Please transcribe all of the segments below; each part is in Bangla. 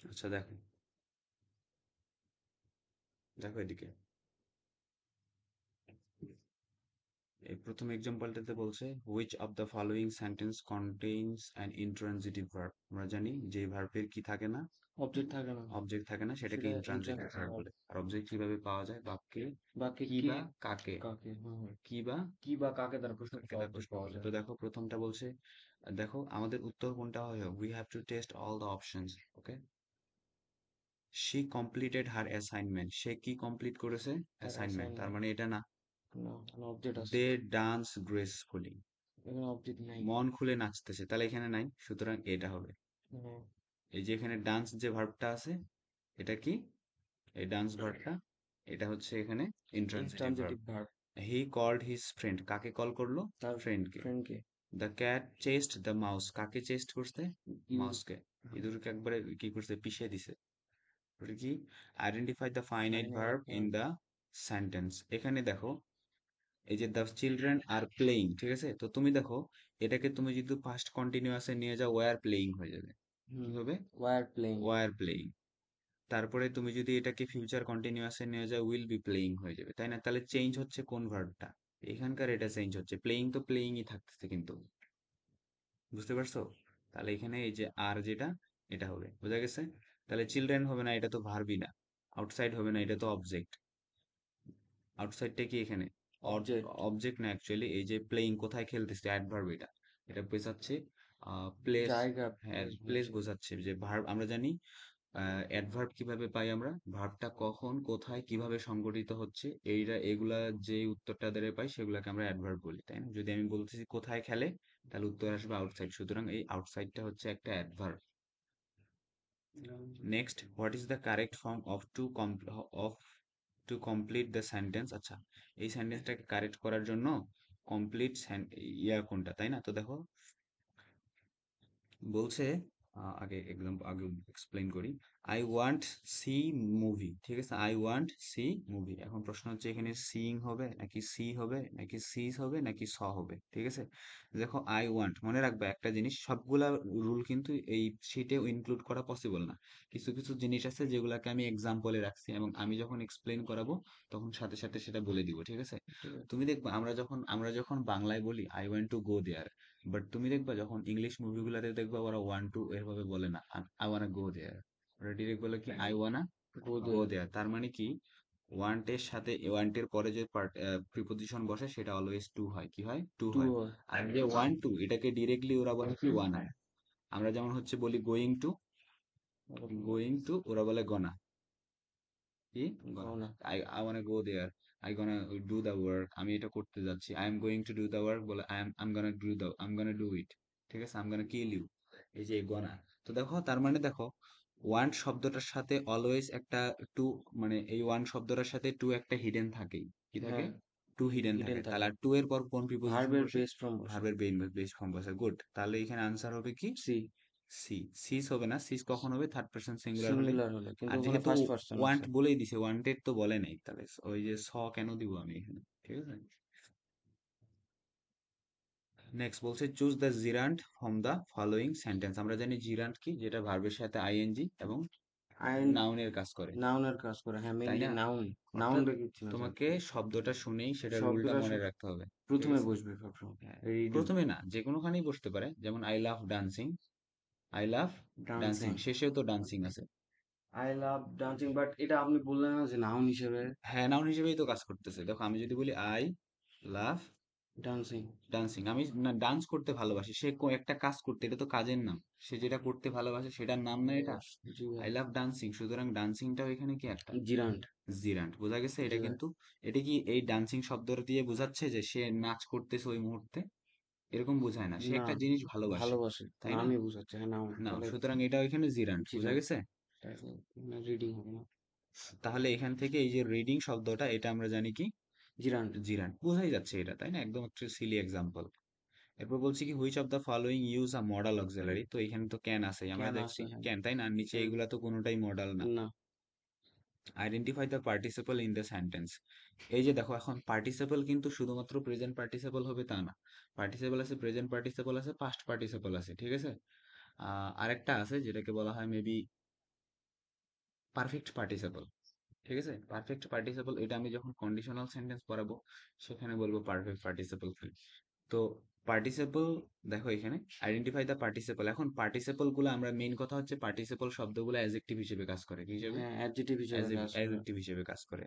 আচ্ছা দেখো, দেখো এদিকে। এই প্রথম এক্সাম্পলটাতে বলছে which of the following sentence contains an intransitive verb. আমরা জানি যে ভার্বের কি থাকে না, অবজেক্ট থাকে না, অবজেক্ট থাকে না, সেটাকে সেটা ইন্ট্রানজিটিভ ইন্ট্রান্সিটিভ ভার্ব ভার্ব। বলে। আর অবজেক্ট কিভাবে পাওয়া যায়? বাক্যে বাক্যে কি কে, বা কাকে, কাকে, হ্যাঁ, কি বা কি বা কাকে দ্বারা প্রশ্ন কাকে করতে দ্বারা অবজেক্ট প্রশ্ন পাওয়া করলে। তো যায়। দেখো প্রথমটা বলছে, দেখো আমাদের উত্তর কোনটা হয়, we have to test all the options. Okay, she completed her assignment, সে কি কমপ্লিট করেছে? তার অ্যাসাইনমেন্ট, তার অ্যাসাইনমেন্ট। মানে এটা না। না, অবজেক্ট আছে, দে ডান্স গ্রেসফুলি, এখানে অবজেক্ট নাই। মন খুলে নাচতেছে, তাহলে এখানে নাই, সুতরাং এটা হবে। হ্যাঁ, এই যে এখানে ডান্স যে ভার্বটা আছে, এটা কি? এই ডান্স ভার্বটা, এটা হচ্ছে এখানে intransitive verb. Intransitive verb. He called his friend, কাকে কল করলো? তার ফ্রেন্ডকে। ফ্রেন্ডকে। The cat chased the mouse, কাকে চেস্ট করতে? ইঁদুর। মাউসকে। হ্যাঁ, ইঁদুরকে একবারে কি করছে? পিষে দিছে। ওটা কি? Identify the finite finite verb in verb. The sentence. এখানে দেখো, এই যে দ্য চিলড্রেন আর প্লেইং, ঠিক আছে? তো তুমি দেখো, এটাকে তুমি যদি পাস্ট কন্টিনিউয়াসে নিয়ে যাও, ওয়ার প্লেইং হয়ে যাবে। কি হুম, হবে? War playing. War playing. তারপরে তুমি যদি এটাকে ফিউচার কন্টিনিউয়াসে নিয়ে যাও, উইল বি প্লেইং হয়ে যাবে, তাই না? তাহলে চেঞ্জ হচ্ছে কোন ভার্বটা? এখানকার এটা চেঞ্জ হচ্ছে, প্লেইং তো প্লেইংই থাকতেছে কিন্তু। বুঝতে পারছো? তাহলে এখানে এই যে আর যেটা, এটা হবে, বোঝা গেছে? তাহলে চিলড্রেন হবে না, এটা তো ভার্বই না। আউটসাইড হবে না, এটা তো অবজেক্ট। আউটসাইডটা কি এখানে? অবজেক্ট। অবজেক্ট না অ্যাকচুয়ালি, এই যে প্লেইং কোথায় খেলতেছে, অ্যাডভার্ব এটা। এটা বোঝাচ্ছে প্লেস। জায়গা, হ্যাঁ, প্লেস প্লেস বোঝাচ্ছে। বোঝাচ্ছে। যে ভার্ব আমরা জানি, অ্যাডভার্ব কিভাবে পাই আমরা? ভার্বটা কখন কোথায় কিভাবে সংঘটিত হচ্ছে, এগুলা যে উত্তরটা দ্বারা পাই সেগুলাকে আমরা অ্যাডভার্ব বলি, তাই না? যদি আমি বলতেছি কোথায় খেলে, তাহলে উত্তর আসবে আউটসাইড, সুতরাং এই আউটসাইডটা হচ্ছে একটা adverb. Next, what is the correct form of to complete the sentence. আচ্ছা, এই সেন্টেন্সটাকে কারেক্ট করার জন্য কমপ্লিট ইয়া কোনটা, তাই না? তো দেখো বলছে, আগে এক্সাম্পল আগে এক্সপ্লেইন করি। আই ওয়ান্ট সি মুভি, ঠিক আছে? I want C movie. এখন প্রশ্ন হচ্ছে এখানে সিইং হবে নাকি সি হবে নাকি সিস হবে নাকি স হবে, ঠিক আছে? দেখো আই ওয়ান্ট, মনে রাখবে একটা জিনিস, সবগুলা রুল কিন্তু এই শিটেও ইনক্লুড করা পসিবল না। কিছু কিছু জিনিস আছে যেগুলাকে আমি এক্সাম্পলে রাখছি, এবং আমি যখন এক্সপ্লেন করাবো তখন সাথে সাথে সেটা বলে দিব, ঠিক আছে? ঠিক আছে। তুমি দেখবা আমরা যখন বাংলায় বলি I want to go there, but তুমি দেখবা যখন ইংলিশ মুভিগুলোতে দেখবা ওরা ওয়ান টু এভাবে বলে না, আই ওয়ানা গো দেয়ার। ওরা ডিরেক্ট বলে কি, আই ওয়ানা গো গো দেয়ার। দেয়ার। তার মানে কি, ওয়ান্ট এর সাথে ওয়ান্ট এর পরে যে প্রিপোজিশন বসে সেটা অলওয়েজ টু হয়। কি হয়? টু টু হয়। হয়। আর যে ওয়ান টু, এটাকে ডিরেক্টলি ওরা বলে কি, ওয়ানা। আমরা যেমন হচ্ছে বলি গোয়িং টু, ওরা বলে গনা। কি? গনা। গহনা। I wanna go there, I gonna do the work, আমি এটা করতে যাচ্ছি। I am going to do the work বলে I am gonna do it, ঠিক আছে? I am gonna kill you. এই যে গনা। তো দেখো, তার মানে দেখো, ওয়ান্ট শব্দটার সাথে অলওয়েজ একটা টু, মানে এই ওয়ান শব্দটার সাথে টু একটা হিডেন থাকেই। কি থাকে? হ্যাঁ, টু হিডেন হিডেন থাকে। তাহলে থাকে। আর টু এর পর কোন প্রিপোজিশন ভার্বের বসে? বেস ফর্ম বসে। ভার্বের বেস ফর্ম বসে। গুড, তাহলে এখানে আনসার হবে কি? সি। সি। সিস হবে না, সিস কখন হবে? থার্ড পারসন সিঙ্গুলার হলে। সিঙ্গুলার হলে, কিন্তু আর ওখানে যেহেতু ফার্স্ট পার্সন ওয়ান্ট আছে। বলেই দিছে, ওয়ান্টেড তো বলে নাই, তাহলে ওই যে স কেন দিব আমি এখানে, ঠিক আছে? নেক্সট বলছে choose the gerund from the following sentence. আমরা জানি জিরান্ট কি, যেটা ভার্বের সাথে আইএনজি এবং আইন। নাউনের কাজ করে, নাউনের কাজ করে, হ্যাঁ, তাই মেইনলি না? নাউন। নাউন অর্থাৎ রেখে ছিল স্যার। তোমাকে শব্দটা শুনেই সেটা রুলটা শব্দটা মনে রাখতে হবে, ঠিক প্রথমে আছে? বসবে সবসময়। হ্যাঁ, রিডিং। প্রথমে না, যে কোনোখানেই বসতে পারে, যেমন I love dancing, I love dancing, dancing. শেষেও তো ডান্সিং আছে। আই লাভ ডান্সিং, বাট এটা আপনি বললেন না যে নাউন হিসেবে। হ্যাঁ, নাউন হিসেবেই তো কাজ করতেছে। দেখো আমি যদি বলি আই লাভ ডান্সিং। ডান্সিং, আমি না ডান্স করতে ভালোবাসি, সে একটা কাজ করতে, এটা তো কাজের নাম। সে যেটা করতে ভালোবাসে সেটার নাম না এটা? জি ভাই। আই লাভ ডান্সিং, সুতরাং ডান্সিংটাও এখানে কি একটা জিরান্ট। জিরান্ট, বোঝা গেছে? জি এটা ভাই। কিন্তু, এটা কি এই ডান্সিং শব্দটা দিয়ে বোঝাচ্ছে যে সে নাচ করতেছে ওই মুহূর্তে? এরকম বোঝায় না, সে না, একটা জিনিস ভালোবাসে, ভালোবাসে, তাই না? নামই বোঝাচ্ছে, হ্যাঁ, নাউন না, তাহলে। সুতরাং এটাও এখানে জিরান্ট, বোঝা জিরান্ট। গেছে? রিডিং হবে না। তাহলে এখান থেকে এই যে রিডিং শব্দটা, এটা আমরা জানি কি, জিরান্ট। জিরান্ট। বোঝাই যাচ্ছে এটা, তাই না? একদম একটা সিলি এক্সাম্পল। এরপর বলছি কি, which of the following use a modal auxiliary. তো এখানে তো ক্যান আছে, আমরা ক্যান দেখছি আছে, হ্যাঁ। ক্যান, তাই না? আর নিচে ক্যান। এগুলা তো কোনোটাই মডাল না। না। Identify the participle in the sentence. এই যে দেখো, এখন পার্টিসিপল কিন্তু শুধুমাত্র প্রেজেন্ট পার্টিসিপল হবে তা না। পার্টিসিপল আছে, প্রেজেন্ট পার্টিসিপল আছে, পাস্ট পার্টিসিপল আছে, ঠিক আছে? আরেকটা আছে যেটাকে বলা হয় মেবি পারফেক্ট পার্টিসিপল। ঠিক আছে, পারফেক্ট পার্টিসিপল এটা আমি যখন কন্ডিশনাল সেন্টেন্স পড়াবো সেখানে বলবো পারফেক্ট পার্টিসিপল কি। তো পার্টিসিপল, দেখো এখানে আইডেন্টিফাই দ্য পার্টিসিপল। এখন পার্টিসিপল গুলো আমরা মেইন কথা হচ্ছে পার্টিসিপল শব্দগুলো অ্যাডজেক্টিভ হিসেবে কাজ করে, কি হিসেবে? হ্যাঁ, অ্যাডজেক্টিভ হিসেবে কাজ করে। অ্যাডজেক্টিভ হিসেবে কাজ করে।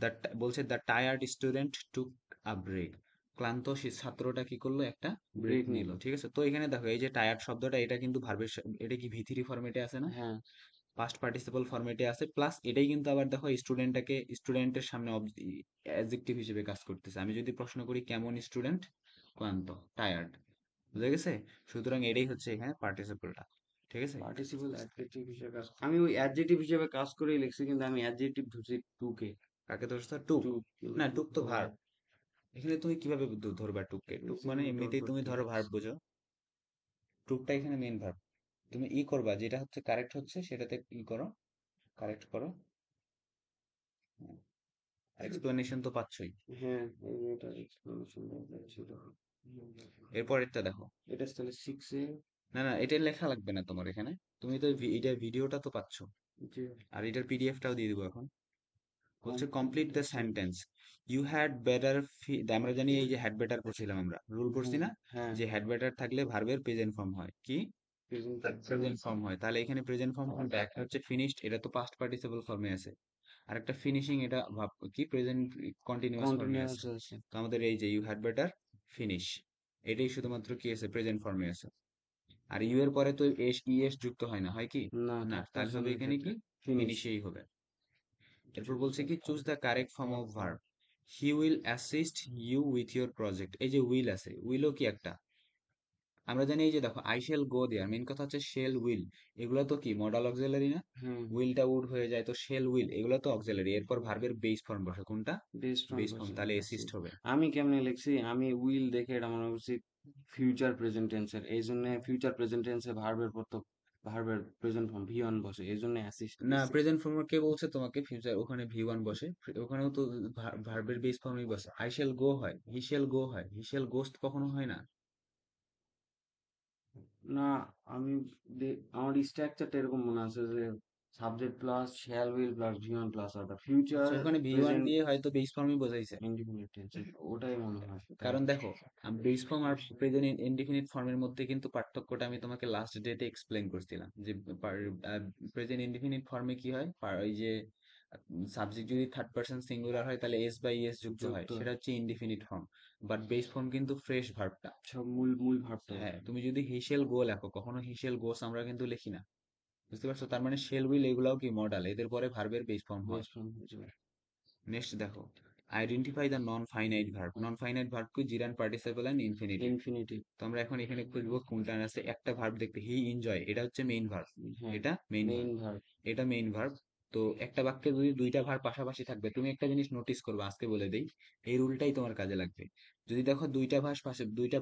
দ্য, বলছে the tired student took a break. ক্লান্ত ছাত্রটা কি করলো, একটা ব্রেক ব্রেক নিল। নিল। ঠিক আছে, তো এখানে দেখো এই যে টায়ার্ড শব্দটা এটা কিন্তু ভার্বের, এটা কি ভি3 ফরম্যাটে আছে না? হ্যাঁ, পাস্ট পার্টিসিপল ফরম্যাটে আছে, প্লাস এটাই কিন্তু আবার দেখো স্টুডেন্টটাকে, স্টুডেন্টের সামনে অ্যাডজেক্টিভ হিসেবে কাজ করতেছে। আমি যদি প্রশ্ন করি কেমন স্টুডেন্ট, ক্লান্ত, টায়ার্ড, বুঝা গেছে? সুতরাং এটাই হচ্ছে এখানে পার্টিসিপলটা। ঠিক আছে, পার্টিসিপল অ্যাডজেক্টিভ হিসেবে কাজ, আমি ওই অ্যাডজেক্টিভ হিসেবে কাজ করেই লিখছি, কিন্তু আমি অ্যাডজেক্টিভ ধরছি টুকে। কাকে ধরছো, টুক? টু না, টুক তো ভার্ব। ভার্ব। এখানে তুমি কিভাবে ধরবা টুককে? টুক মানে ডট এমনিতেই ডট তুমি দিয়ে ধরো ভার্ব রাখছি। বোঝো। টুকটা এখানে মেইন ভার্ব। তুমি ই করবা, যেটা হচ্ছে কারেক্ট হচ্ছে সেটাতে ই করো, কারেক্ট করো। এক্সপ্লেনেশন তো পাচ্ছই। হ্যাঁ, এই এটা এক্সপ্লেনেশন দরকার ছিল। এরপরেরটা দেখো। এটা তাহলে 6 এ। না না, এটা লেখা লাগবে না তোমার এখানে। তুমি তো এটার ভিডিওটা তো পাচ্ছো, যে আর এটার পিডিএফটাও দিয়ে দিবো এখন। বলছে complete complete the the sentence. Sentence. You had better, আমরা জানি এই যে হ্যাড বেটার পড়ছিলাম আমরা, রুল পড়ছি হ্যাঁ, না? হ্যাঁ, যে হ্যাড বেটার থাকলে ভার্বের প্রেজেন্ট ফর্ম হয় কি? প্রেজেন্ট প্রেজেন্ট ফর্ম হয়। তাহলে এখানে প্রেজেন্ট ফর্ম কোনটা? একটা হচ্ছে ফিনিশড, এটা তো পাস্ট পার্টিসিপল ফর্মে আছে। আর একটা ফিনিশিং, এটা ভাব কি, প্রেজেন্ট কন্টিনিউয়াস ফর্মে আছে। কন্টিনিউয়াস আছে। তো আমাদের এই যে ইউ হ্যাড বেটার ফিনিশ, এটাই শুধুমাত্র কি আছে, প্রেজেন্ট ফর্মে আছে। আর ইউ এর পরে তো ইএস যুক্ত হয় না, হয় কি? না, না, থার্ড তাহলে হবে পারসনের এখানে ক্ষেত্রে কি, ফিনিশ। ফিনিশেই হবে। এরপর বলছে কি, choose the correct form of verb. He will assist you with your project. এই যে উইল আছে, উইলও কি একটা, আমরা জানি এই যে দেখো I shall go there, main কথা হচ্ছে শেল উইল, এগুলো তো কি মডাল অক্সিলারি না? হুম, উইলটা উড হয়ে যায়, তো শেল উইল এগুলো তো অক্সিলারি। এরপর ভার্বের বেস ফর্ম বসে কোনটা? বেস্ট ফ্রম বেস ফর্ম, বসে তাহলে অ্যাসিস্ট অ্যাসিস্ট। হবে। আমি কেমনে লিখছি, আমি উইল দেখে এটা মনে করছি ফিউচার প্রেজেন্ট টেন্সের, এই জন্য ফিউচার প্রেজেন্ট টেন্সে ভার্বের পর তো ভার্বের প্রেজেন্ট ফর্ম ভি1 বসে, এই জন্য অ্যাসিস্ট না, দিছি। প্রেজেন্ট ফর্ম কে বলছে তোমাকে ফিউচার, ওখানে ভি1 বসে। ওখানেও তো ভার্বের বেস ফর্মই বসে। আই শেল গো হয়, হি শেল গো হয়, হি শেল গোস্ট কখনো হয় না। না, আমি আমার স্ট্রাকচারটা এরকম মনে আছে যে subject plus shall will plus V1 plus other future আচ্ছা, ওখানে ভি1 প্রেজেন্ট দিয়ে হয়তো বেস ফর্মই বোঝাইছে। ইনডিফিনিট টেন্সে, ওটাই মনে হয় তাই। কারণ দেখো, বেস ফর্ম আর প্রেজেন্ট ইনডিফিনিট ফর্মের মধ্যে কিন্তু পার্থক্যটা আমি তোমাকে লাস্ট ডেতে এক্সপ্লেন করছিলাম, যে প্রেজেন্ট ইনডিফিনিট ফর্মে কি হয়, ওই যে সাবজেক্ট যদি থার্ড পারসন সিঙ্গুলার হয় তাহলে এস বাই এস যুক্ত হয়, যুক্ত সেটা হচ্ছে indefinite form. But base form কিন্তু ফ্রেশ ভার্বটা। সব মূল মূল ভাবতে হ্যাঁ, হবে। তুমি যদি হিসেল গো লেখো, কখনো হিসেল গোস আমরা কিন্তু লিখি না, বুঝতে পারছো? তার মানে শেল উইল এগুলাও কি মডাল, এদের পরে ভার্বের বেস ফর্ম হয়। বেস্ট ফ্রম হয়ে যাবে। নেক্সট দেখো, identify the non finite verb. Non finite verb কি, gerund participle and infinitive. Infinitive. তো আমরা এখন এখানে খুঁজবো কোনটা আছে। একটা ভার্ব দেখতে, হি এনজয়, এটা হচ্ছে মেইন ভার্ব। হ্যাঁ, এটা মেইন মেইন ভার্ব, ভার্ব। এটা মেইন ভার্ব। তো একটা বাক্যে যদি দুইটা ভার্ব পাশাপাশি থাকবে, তুমি একটা জিনিস নোটিস করবে, আজকে বলে দেই, এই রুলটাই তোমার কাজে লাগবে। যদি দেখো দুইটা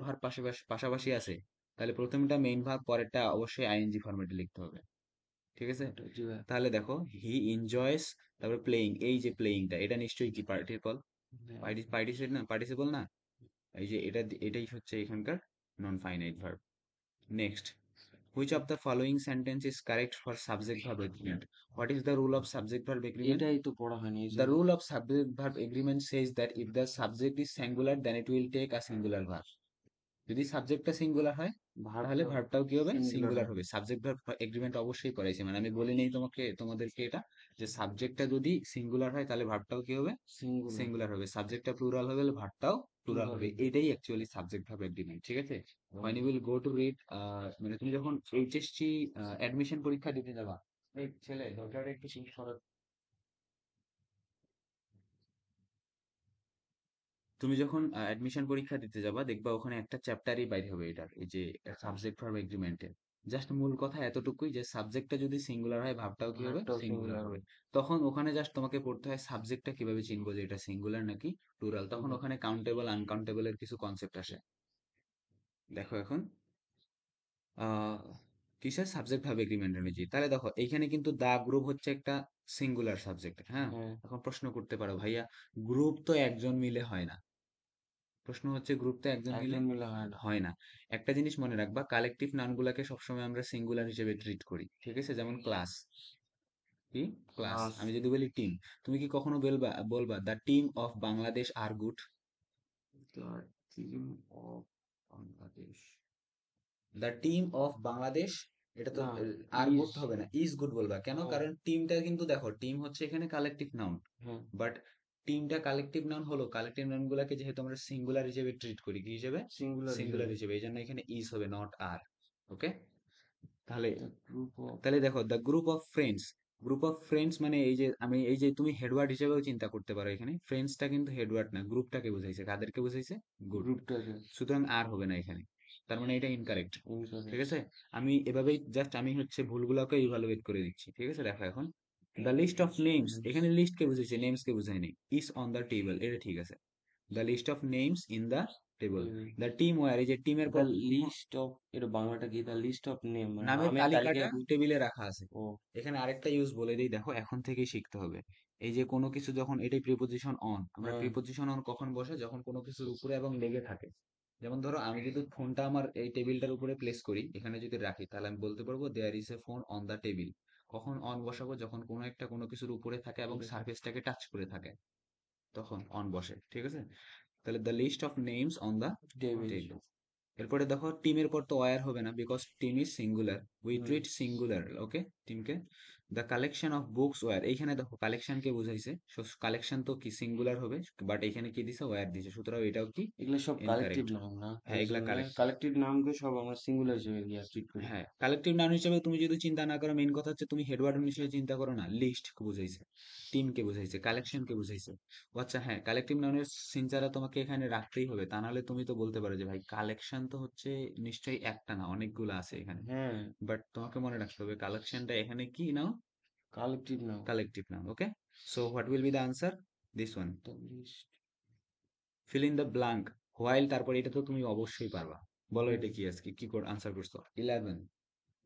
ভার্ব পাশাপাশি পাশাপাশি আছে, তাহলে প্রথমটা মেইন ভার্ব, পরেরটা অবশ্যই আইএনজি ফরম্যাটে লিখতে হবে। ঠিক আছে, ওটা জি ভাই। তাহলে দেখো হি এনজয়স, তারপর প্লেইং, এই যে প্লেইংটা এটা নিশ্চয়ই কি পার্টিসিপল, হ্যাঁ, পার্টিসিপেট না, পার্টিসিপল না? এই যে এটা, এটাই হচ্ছে এখানকার নন finite verb. Next, which of the following sentence is correct for subject verb agreement. What is the rule of subject verb agreement? এটাই তো পড়া হয়নি এই The জন্য। rule of subject verb agreement says that if the subject is singular, then it will take a singular verb. যদি সাবজেক্টটা সিঙ্গুলার হয়, তাহলে ভার্বটা ভার্বটাও কি হবে, সিঙ্গুলার সিঙ্গুলার হবে। হবে। সাবজেক্ট ভার্ব এগ্রিমেন্ট অবশ্যই পড়াইছে, মানে আমি বলি নেই তোমাদেরকে এটা, যে সাবজেক্টটা যদি সিঙ্গুলার হয় তাহলে ভার্বটাও কি হবে, সিঙ্গুলার। সিঙ্গুলার হবে। সাবজেক্টটা প্লুরাল হবে, ভার্বটাও প্লুরাল প্লুরাল হবে। হবে। এটাই অ্যাকচুয়ালি সাবজেক্ট ভার্ব এগ্রিমেন্ট। ঠিক আছে, when you will go to read, মানে তুমি যখন এইচএসসি অ্যাডমিশন পরীক্ষা দিতে যাবা, এই ছেলে দরজাটা একটু চেঞ্জ করো। তুমি যখন অ্যাডমিশন পরীক্ষা দিতে যাবা, দেখবা ওখানে একটা চ্যাপ্টারই বাইরে হবে এটার, এই যে সাবজেক্ট ভার্ব এগ্রিমেন্টের। জাস্ট মূল কথা এতটুকুই, যে সাবজেক্টটা যদি সিঙ্গুলার হয়, ভার্বটাও কি হবে, ভার্বটাও সিঙ্গুলার সিঙ্গুলার হবে। হবে। তখন ওখানে জাস্ট তোমাকে পড়তে হয় সাবজেক্টটা কিভাবে চিনবো যে এটা সিঙ্গুলার নাকি প্লুরাল। তখন ওখানে কাউন্টেবল আনকাউন্টেবল এর কিছু কনসেপ্ট আসে। দেখো এখন কিসের সাবজেক্ট ভার্ব এগ্রিমেন্ট অনুযায়ী, তাহলে দেখো এইখানে কিন্তু দা গ্রুপ হচ্ছে একটা সিঙ্গুলার সাবজেক্ট। হ্যাঁ, হ্যাঁ, এখন প্রশ্ন করতে পারো, ভাইয়া গ্রুপ তো একজন মিলে হয় না। প্রশ্ন হচ্ছে গ্রুপ তো একজন মিলে একজন মিলে হয় না। হয় না। একটা জিনিস মনে রাখবা, কালেকটিভ নাউন গুলাকে সবসময় আমরা সিঙ্গুলার হিসেবে ট্রিট করি। ঠিক আছে, যেমন ক্লাস, কি? ক্লাস। ক্লাস। আমি যদি বলি টিম, তুমি কি কখনো বলবা বলবা the team of Bangladesh are good? The team of Bangladesh. The team of Bangladesh, এটা তো না, আর ইজ। গুড হবে না, ইজ গুড বলবা। কেন? ও, কারণ টিমটা কিন্তু দেখো, টিম হচ্ছে এখানে কালেকটিভ নাউন, হ্যাঁ, বাট টিমটা কালেকটিভ নাউন হলো, কালেকটিভ নাউন গুলাকে যেহেতু আমরা সিঙ্গুলার হিসেবে ট্রিট করি, কি হিসেবে? সিঙ্গুলার সিঙ্গুলার হিসেবে। হিসেবে, এই জন্য এখানে ইজ হবে, নট আর। ওকে, তাহলে দ্য গ্রুপ অফ। তাহলে দেখো the group of friends, group of friends মানে এই যে আমি এই যে তুমি হেডওয়ার্ড হিসেবেও চিন্তা করতে পারো, এখানে ফ্রেন্ডসটা কিন্তু হেডওয়ার্ড না, গ্রুপটাকে বুঝাইছে, কাদেরকে বুঝাইছে? গুড। গ্রুপটাকে। সুতরাং আর হবে না এখানে, তার মানে এটা ইনকারেক্ট। ঠিক ইনকারেক্ট। আছে, আমি এভাবেই জাস্ট আমি হচ্ছে ভুলগুলোকে ইভালুয়েট করে দিচ্ছি। ঠিক আছে, দেখো এখন দ্য লিস্ট অফ নেমস, এখানে লিস্ট কে বুঝাইছে, নেমস কে বুঝায়নি। ইজ অন দ্য টেবল, এটা ঠিক আছে। The list of names in the table. The team were, এই যে টিমের দ্য পর লিস্ট অফ, এটা বাংলাটা কি? দ্য লিস্ট অফ নেম, মানে নামের নামের তালিকাটা তালিকায় টেবিলে রাখা আছে। ও। এখানে আরেকটা ইউজ বলে দিই, দেখো এখন থেকেই শিখতে হবে। এই যে কোনো কিছু যখন, এটাই প্রিপোজিশন অন, আমরা হ্যাঁ, প্রিপোজিশন অন কখন বসে? যখন কোনো কিছুর উপরে এবং লেগে থাকে। যেমন ধরো আমি যদি ফোনটা আমার এই টেবিলটার উপরে প্লেস করি, এখানে যদি রাখি, তাহলে আমি বলতে পারবো there is a phone on the table. কখন অন বসাবো? যখন কোনো একটা কোনো কিছুর উপরে থাকে এবং করে থাকে। সারফেসটাকে টাচ করে থাকে, তখন অন বসে। ঠিক আছে, তাহলে the list of names on the table. Table. এরপরে দেখো টিমের পর তো ওয়্যার হবে না, because team is singular, we hmm. Treat singular. Okay, টিমকে। The collection of books were, এইখানে দেখো কালেকশন কে বুঝাইছে, কালেকশন তো কি সিঙ্গুলার হবে, বাট এখানে কি দিছে? ওয়্যার দিছে, সুতরাং এটাও কি? এগুলো সব কালেকটিভ ইনকারেক্ট। নাম না, হ্যাঁ, এই এগুলা জন্য কালেক্ট, কালেকটিভ নামকে সব আমরা সিঙ্গুলার হিসেবে ট্রিট করি। হ্যাঁ কালেকটিভ নাউন হিসেবে তুমি যদি চিন্তা না করো, মেইন কথা হচ্ছে তুমি হেডওয়ার্ড হিসেবে চিন্তা করো না, লিস্ট কে বুঝাইছে, টিম কে বুঝাইছে, কালেকশন কে বুঝাইছে। ও আচ্ছা, হ্যাঁ কালেকটিভ নাউনের সিনচারা তোমাকে এখানে রাখতেই হবে, তা নাহলে তুমি তো বলতে পারো যে ভাই কালেকশন তো হচ্ছে নিশ্চয়ই একটা না, অনেকগুলো আছে এখানে। হ্যাঁ, বাট তোমাকে মনে রাখতে হবে কালেকশনটা এখানে কি নাও? কালেকটিভ নাম। Collective noun. Okay, so what will be the answer? This one. The list. Fill in the blank, while, তারপর এটা তো তুমি অবশ্যই পারবা। বলো হুম। এটা কি, আজকে কি করে আনসার করছো? 11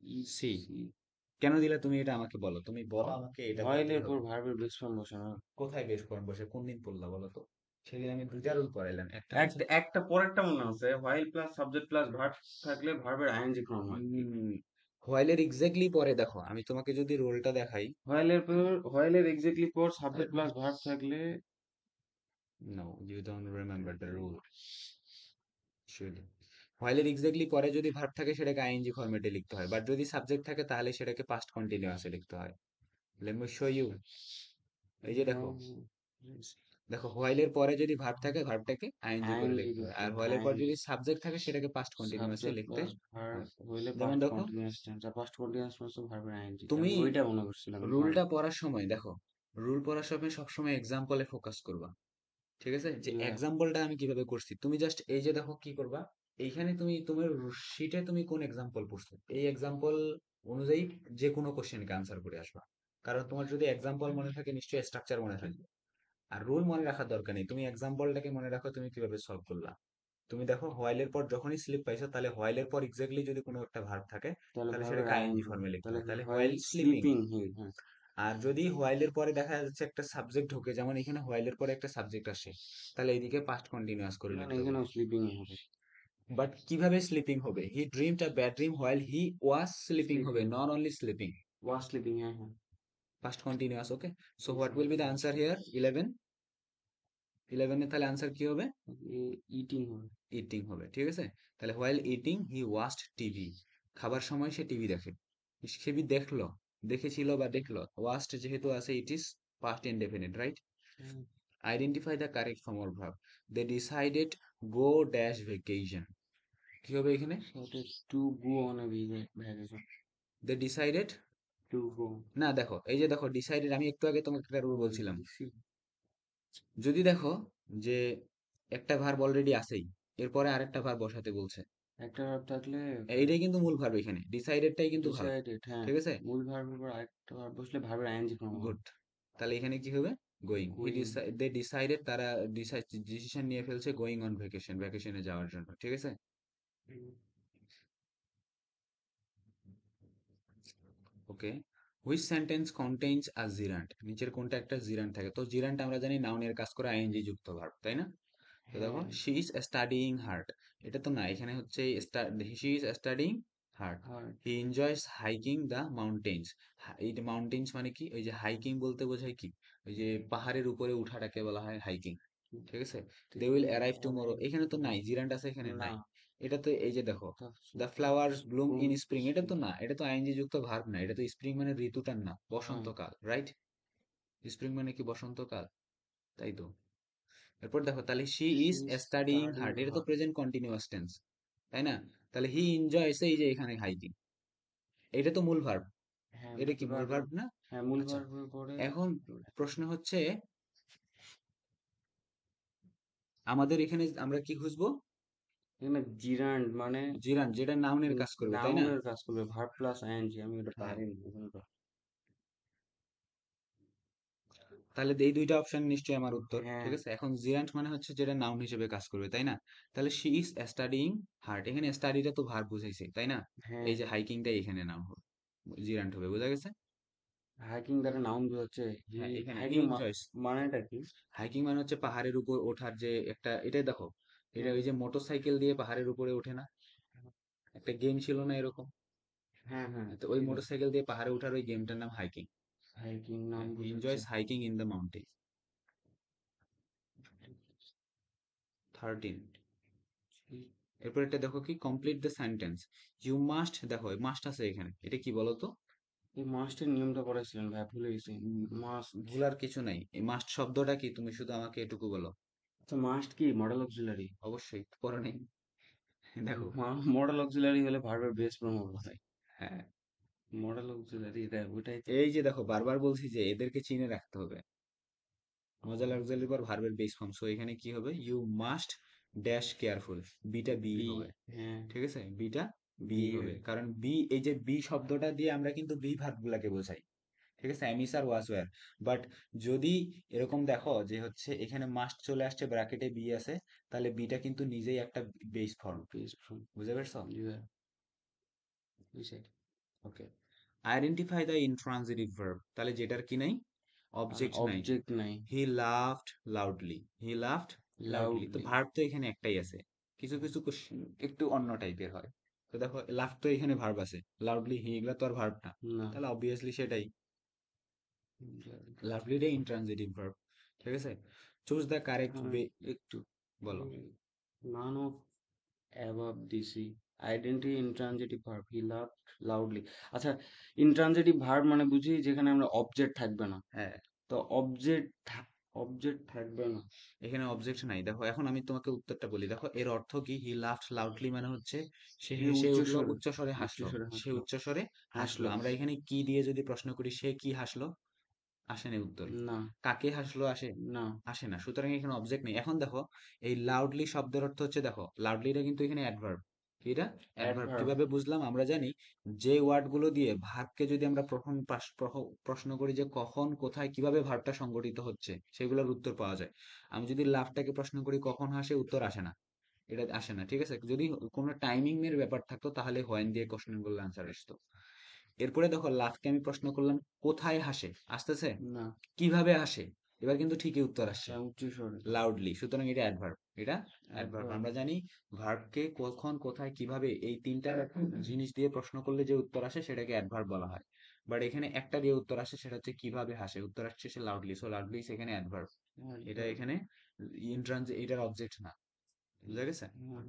ইজ সি। সি। কেন দিলা তুমি এটা? আমাকে বলো, তুমি বলো আমাকে, এটা বলতেই ভয়েলের পর হবে। ভার্বের বেস ফর্ম বসানো। কোথায় বেশ ফর্ম বসে? কোন দিন পড়লা বলো তো? সেদিন আমি দুইটা রুল পড়াইলাম, একটা হচ্ছে একটা একটা পরেরটা মনে আছে, while plus subject plus verb থাকলে ভার্বের আইএনজি ফর্ম হয়। হোয়াইলের এক্স্যাক্টলি পরে দেখো, আমি তোমাকে যদি রোলটা দেখাই। হোয়াইলের এক্স্যাক্টলি পর সাবজেক্ট প্লাস ভার্ব থাকলে। No, you don't remember the rule. Should, হোয়াইলের এক্স্যাক্টলি পরে যদি ভার্ব থাকে সেটাকে আইএনজি ফরম্যাটে লিখতে হয়, বাট যদি সাবজেক্ট থাকে তাহলে সেটাকে পাস্ট কন্টিনিউয়াসে লিখতে হয়। Let me show you. এই যে দেখো, দেখো হোয়াইলের পরে যদি ভার্ব থাকে, ভার্বটাকে আইএনজি করে আইএনজি লিখতে হয়, লিখতে আর হবে, হোয়াইলের পর আইএনজি। যদি সাবজেক্ট থাকে সেটাকে পাস্ট কন্টিনিউয়াসে সাবজেক্ট লিখতে প্লাস ভার্ব হয়। হইলে যেমন পাস্ট দেখো, কন্টিনিউয়াস টেন্স, আর পাস্ট কন্টিনিউয়াস মানে তো ভার্বের আইএনজি, আমি তুমি ওইটা মনে করছিলাম ভার্ব। রুলটা পড়ার সময় দেখো, রুল পড়ার সময় সবসময় এক্সাম্পলে ফোকাস করবা। ঠিক আছে, যে ইয়া। এক্সাম্পলটা আমি কিভাবে করছি, তুমি জাস্ট এই যে দেখো কি করবা, এইখানে তুমি তোমার শিটে তুমি কোন এক্সাম্পল পড়ছো, এই এক্সাম্পল অনুযায়ী যে কোনো কোশ্চেনকে আনসার করে আসবা। কারণ তোমার যদি এক্সাম্পল মনে থাকে, নিশ্চয়ই স্ট্রাকচার মনে থাকবে। আর রুল মনে রাখার দরকার নেই, তুমি এক্সাম্পলটাকে মনে রাখো তুমি কিভাবে সলভ করলা। তুমি দেখো হোয়াইলের পর যখনই স্লিপ পাইছো, তাহলে হোয়াইলের পর এক্স্যাক্টলি যদি কোনো একটা ভার্ব থাকে, তাহলে তাহলে ভার্বের সেটাকে আইএনজি আইএনজি হবে, ফর্মে লিখতে তাহলে হয়, তাহলে হোয়াইল হোয়াইল স্লিপিং। স্লিপিং হি, হ্যাঁ। আর যদি হোয়াইলের পরে দেখা যাচ্ছে একটা সাবজেক্ট ঢোকে, যেমন এখানে হোয়াইলের পরে একটা সাবজেক্ট আসে, তাহলে এইদিকে পাস্ট কন্টিনিউয়াস করে মানে লিখতে হবে। এখানেও স্লিপিং হবে। বাট কিভাবে স্লিপিং হবে? He dreamed a bad dream while he was sleeping হবে, sleeping. Not only sleeping. Was sleeping, হ্যাঁ হ্যাঁ। Past continuous. ওকে, সো জি what sir. Will be the answer here? 11। 11 এ তাহলে আনসার কি হবে? ইটিং হবে। ইটিং হবে। ঠিক আছে, তাহলে while eating he watched TV, খাবার সময় সে টিভি দেখে। সে দেখলো, দেখেছিল বা দেখলো, ওয়াচড যেহেতু আছে, it is past indefinite, right? Hmm. Identify the correct form or verb. They decided go dash vacation, কি হবে এখানে? সাথে to go on a vacation. They decided, to go. না দেখো এই যে দেখো ডিসাইডেড, আমি একটু আগে তোমাকে একটা রুল বলছিলাম, দিছি। যদি দেখো যে একটা ভার্ব অলরেডি আছেই, এরপরে আরেকটা ভার্ব বসাতে বলছে, একটা ভার্ব থাকলে এইটাই কিন্তু মূল ভার্ব, এখানে ডিসাইডেডটাই কিন্তু ভার্ব। ডিসাইডেড, হ্যাঁ। ঠিক আছে, মূল ভার্বের পর আরেকটা ভার্ব বসলে ভার্বের আইএনজি ফর্ম হবে। গুড। তাহলে এখানে কি হবে? গোয়িং। গোয়িং। দে ডিসাইডেড, তারা ডিসিশন নিয়ে ফেলছে গোয়িং অন ভ্যাকেশন, ভ্যাকেশনে যাওয়ার জন্য। ঠিক আছে, okay. Which sentence contains a gerund, নিচের কোনটা একটা জিরান্ট থাকে? তো জিরান্ট আমরা জানি নাউনের কাজ করে আইএনজি যুক্ত ভার্ব, তাই না? তো দেখো হ্যাঁ। শি ইজ স্টাডিং হার্ড, এটা তো না, এখানে হচ্ছে she is studying heart. Hard. He enjoys hiking the mountains. এই যে মাউন্টেন্স মানে কি, ওই যে হাইকিং বলতে বোঝায় কি, ওই যে পাহাড়ের উপরে উঠাটাকে বলা হয় হাইকিং। ঠিক আছে। দে উইল অ্যারাইভ টুমরো, এখানে তো নাই, জিরান্ট আছে এখানে না, নাই। এটা তো এই যে দেখো, the the super flowers Bloom bloom in spring, এটা spring। তো না, এটা তো আইএনজি যুক্ত ভার্ব না, এটা তো স্প্রিং মানে ঋতুটার না, হ্যাঁ, বসন্তকাল, রাইট? স্প্রিং মানে কি বসন্তকাল, তাই তো। এরপর দেখো, তাহলে she is she is studying studying hard, এটা তো hard। প্রেজেন্ট কন্টিনিউয়াস টেন্স, তাই না? তাহলে হি এনজয়স, এই যে এখানে হাইকিং, এটা তো মূল ভার্ব। হ্যাঁ, এটা কি মূল মূল ভার্বের। ভার্ব না? হ্যাঁ, মূল আচ্ছা, ভার্বের পরে। এখন প্রশ্ন হচ্ছে, আমাদের এখানে আমরা কি খুঁজবো? এখানে জিরান্ড মানে জিরান, যেটা নাউনের কাজ করবে, তাই না? নাউনের কাজ করবে, ভার্ব প্লাস আইএনজি, আমি ওটা হ্যাঁ, পারিনি এখানে তো। তাহলে এই দুইটা অপশন নিশ্চয়ই আমার উত্তর, হ্যাঁ, ঠিক আছে। এখন জিরান্ট মানে হচ্ছে যেটা নাউন হিসেবে কাজ করবে, তাই না? তাহলে শি ইজ স্টাডিং হার্ড, এখানে স্টাডিটা তো ভার্ব বুঝাইছে, তাই না? হ্যাঁ, এই যে হাইকিংটা এখানে নাউন হবে, জিরান্ট হবে, বোঝা গেছে? হাইকিং দ্বারা নাউন বোঝাচ্ছে। হি হ্যাঁ, এখানে হি হাইকিং এনজয়স। মানেটা কি? হাইকিং মানে হচ্ছে পাহাড়ের উপর ওঠার যে একটা, এটাই দেখো, এটা হ্যাঁ, ওই যে মোটর সাইকেল দিয়ে পাহাড়ের উপরে ওঠে না, একটা গেম ছিল না এরকম? হ্যাঁ, হ্যাঁ, তো ওই ছিল। মোটর সাইকেল দিয়ে পাহাড়ে ওঠার ওই গেমটার নাম হাইকিং। হাইকিং নাম হি বোঝাচ্ছে। Enjoys hiking in the mountain. 13, এরপর এটা দেখো কি, complete the sentence. You must, দেখো মাস্ট আছে এখানে, এটা কি বলো তো? এই মাস্টের নিয়মটা পড়াইছিলেন ভাই, ভুলে গেছি। মাস্ট। ভুলার কিছু নাই, এই মাস্ট শব্দটা কি, তুমি শুধু আমাকে এটুকু বলো। আচ্ছা, মাস্ট কি মডেল অক্সিলারি? অবশ্যই পরে নেই, দেখো। মডেল অক্সিলারি হলে ভার্বের বেস ফর্ম হবে ভাই। হ্যাঁ, মডেল অক্সিলারি এটা ওইটাই তো। এই যে দেখো, বারবার বলছি যে এদেরকে চিনে রাখতে হবে। মজার অক্সিলারির পর ভার্বের বেস ফর্ম, সো এখানে কি হবে, ইউ মাস্ট ড্যাশ কেয়ারফুল, বিটা বি বি। হবে। হ্যাঁ, ঠিক আছে, বিটা বি বি। হবে, কারণ বি, এই যে বি শব্দটা দিয়ে আমরা কিন্তু বি ভার্ব গুলাকে বোঝাই। ঠিক আছে, am is are was were. But যদি এরকম দেখো যে হচ্ছে এখানে মাস্ট চলে আসছে, ব্র্যাকেটে বি আছে, তাহলে বিটা কিন্তু নিজেই একটা বেস ফর্ম। Base form. বুঝতে পারছো? বুঝাই। ওকে। আইডেন্টিফাই দ্য ইনট্রানজিটিভ ভার্ব, তাহলে যেটার কি নাই, অবজেক্ট নাই। অবজেক্ট নাই। হি লাফড লাউডলি, হি লাফড লাউডলি, তো লাউডলি। ভার্ব তো এখানে একটাই আছে। কিছু কিছু একটু অন্য টাইপের হয়। তো দেখো, লাফ তো এখানে ভার্ব আছে, লাউডলি হি, এগুলা তো আর ভার্ব না। না। তাহলে অবভিয়াসলি সেটাই, লাভলিটা ইনট্রানজিটিভ ভার্ব। ঠিক আছে। চুজ দ্য কারেক্ট হ্যাঁ, ওয়ে, একটু। বলো। নান অফ অ্যাবাভ দিসি। Identify intransitive verb, he loved loudly. আচ্ছা, ইনট্রানজিটিভ ভার্ব মানে বুঝি যেখানে আমরা অবজেক্ট থাকবে না। হ্যাঁ, তো অবজেক্ট থাকবে না। এখানে অবজেক্ট নাই। দেখো, এখন আমি তোমাকে উত্তরটা বলি, দেখো এর অর্থ কি, হি লাফড লাউডলি মানে হচ্ছে সে হে হেসে উঠলো, উচ্চস্বরে। উচ্চস্বরে হাসলো। উচ্চস্বরে সে হাসলো। উচ্চস্বরে হাসলো, হাসলো। আমরা এখানে কি দিয়ে যদি প্রশ্ন করি, সে কি হাসলো, আসে না উত্তর। না। কাকে হাসলো আসে, না। আসে না, সুতরাং এখানে অবজেক্ট নেই। এখন দেখো, এই লাউডলি শব্দের অর্থ হচ্ছে, দেখো লাউডলিটা কিন্তু এখানে অ্যাডভার্ব। এটা অ্যাডভার্ব, অ্যাডভার্ব। কিভাবে বুঝলাম, আমরা জানি যে ওয়ার্ড গুলো দিয়ে ভার্বকে যদি আমরা প্রশ্ন করি যে কখন কোথায় কিভাবে ভার্বটা সংগঠিত হচ্ছে, সেগুলোর উত্তর পাওয়া যায়। আমি যদি লাভটাকে প্রশ্ন করি কখন হাসে, উত্তর আসে না, এটা আসে না। ঠিক আছে, যদি কোনো টাইমিং এর ব্যাপার থাকতো তাহলে হোয়েন দিয়ে কোশ্চেন করলে আনসার আসতো। এরপরে দেখো, লাভকে আমি প্রশ্ন করলাম কোথায় হাসে, আসতেছে, না। কিভাবে আসে, এবার কিন্তু ঠিকই উত্তর আসছে, আচ্ছা, উচ্চস্বরে। লাউডলি, সুতরাং এটা অ্যাডভার্ব, এটা অ্যাডভার্ব। অ্যাডভার্ব। আমরা জানি ভার্বকে কখন কোথায় কিভাবে এই তিনটা জিনিস দিয়ে প্রশ্ন করলে যে উত্তর আসে সেটাকে অ্যাডভার্ব বলা হয়। বাট এখানে একটা দিয়ে উত্তর আসে, সেটা হচ্ছে কিভাবে হাসে, উত্তর আসছে সে লাউডলি, সো লাউডলি সেখানে অ্যাডভার্ব। এটা অ্যাডভার্ব। এখানে ইন্ট্রান্স, এটার অবজেক্ট না, বুঝা গেছে? হ্যাঁ।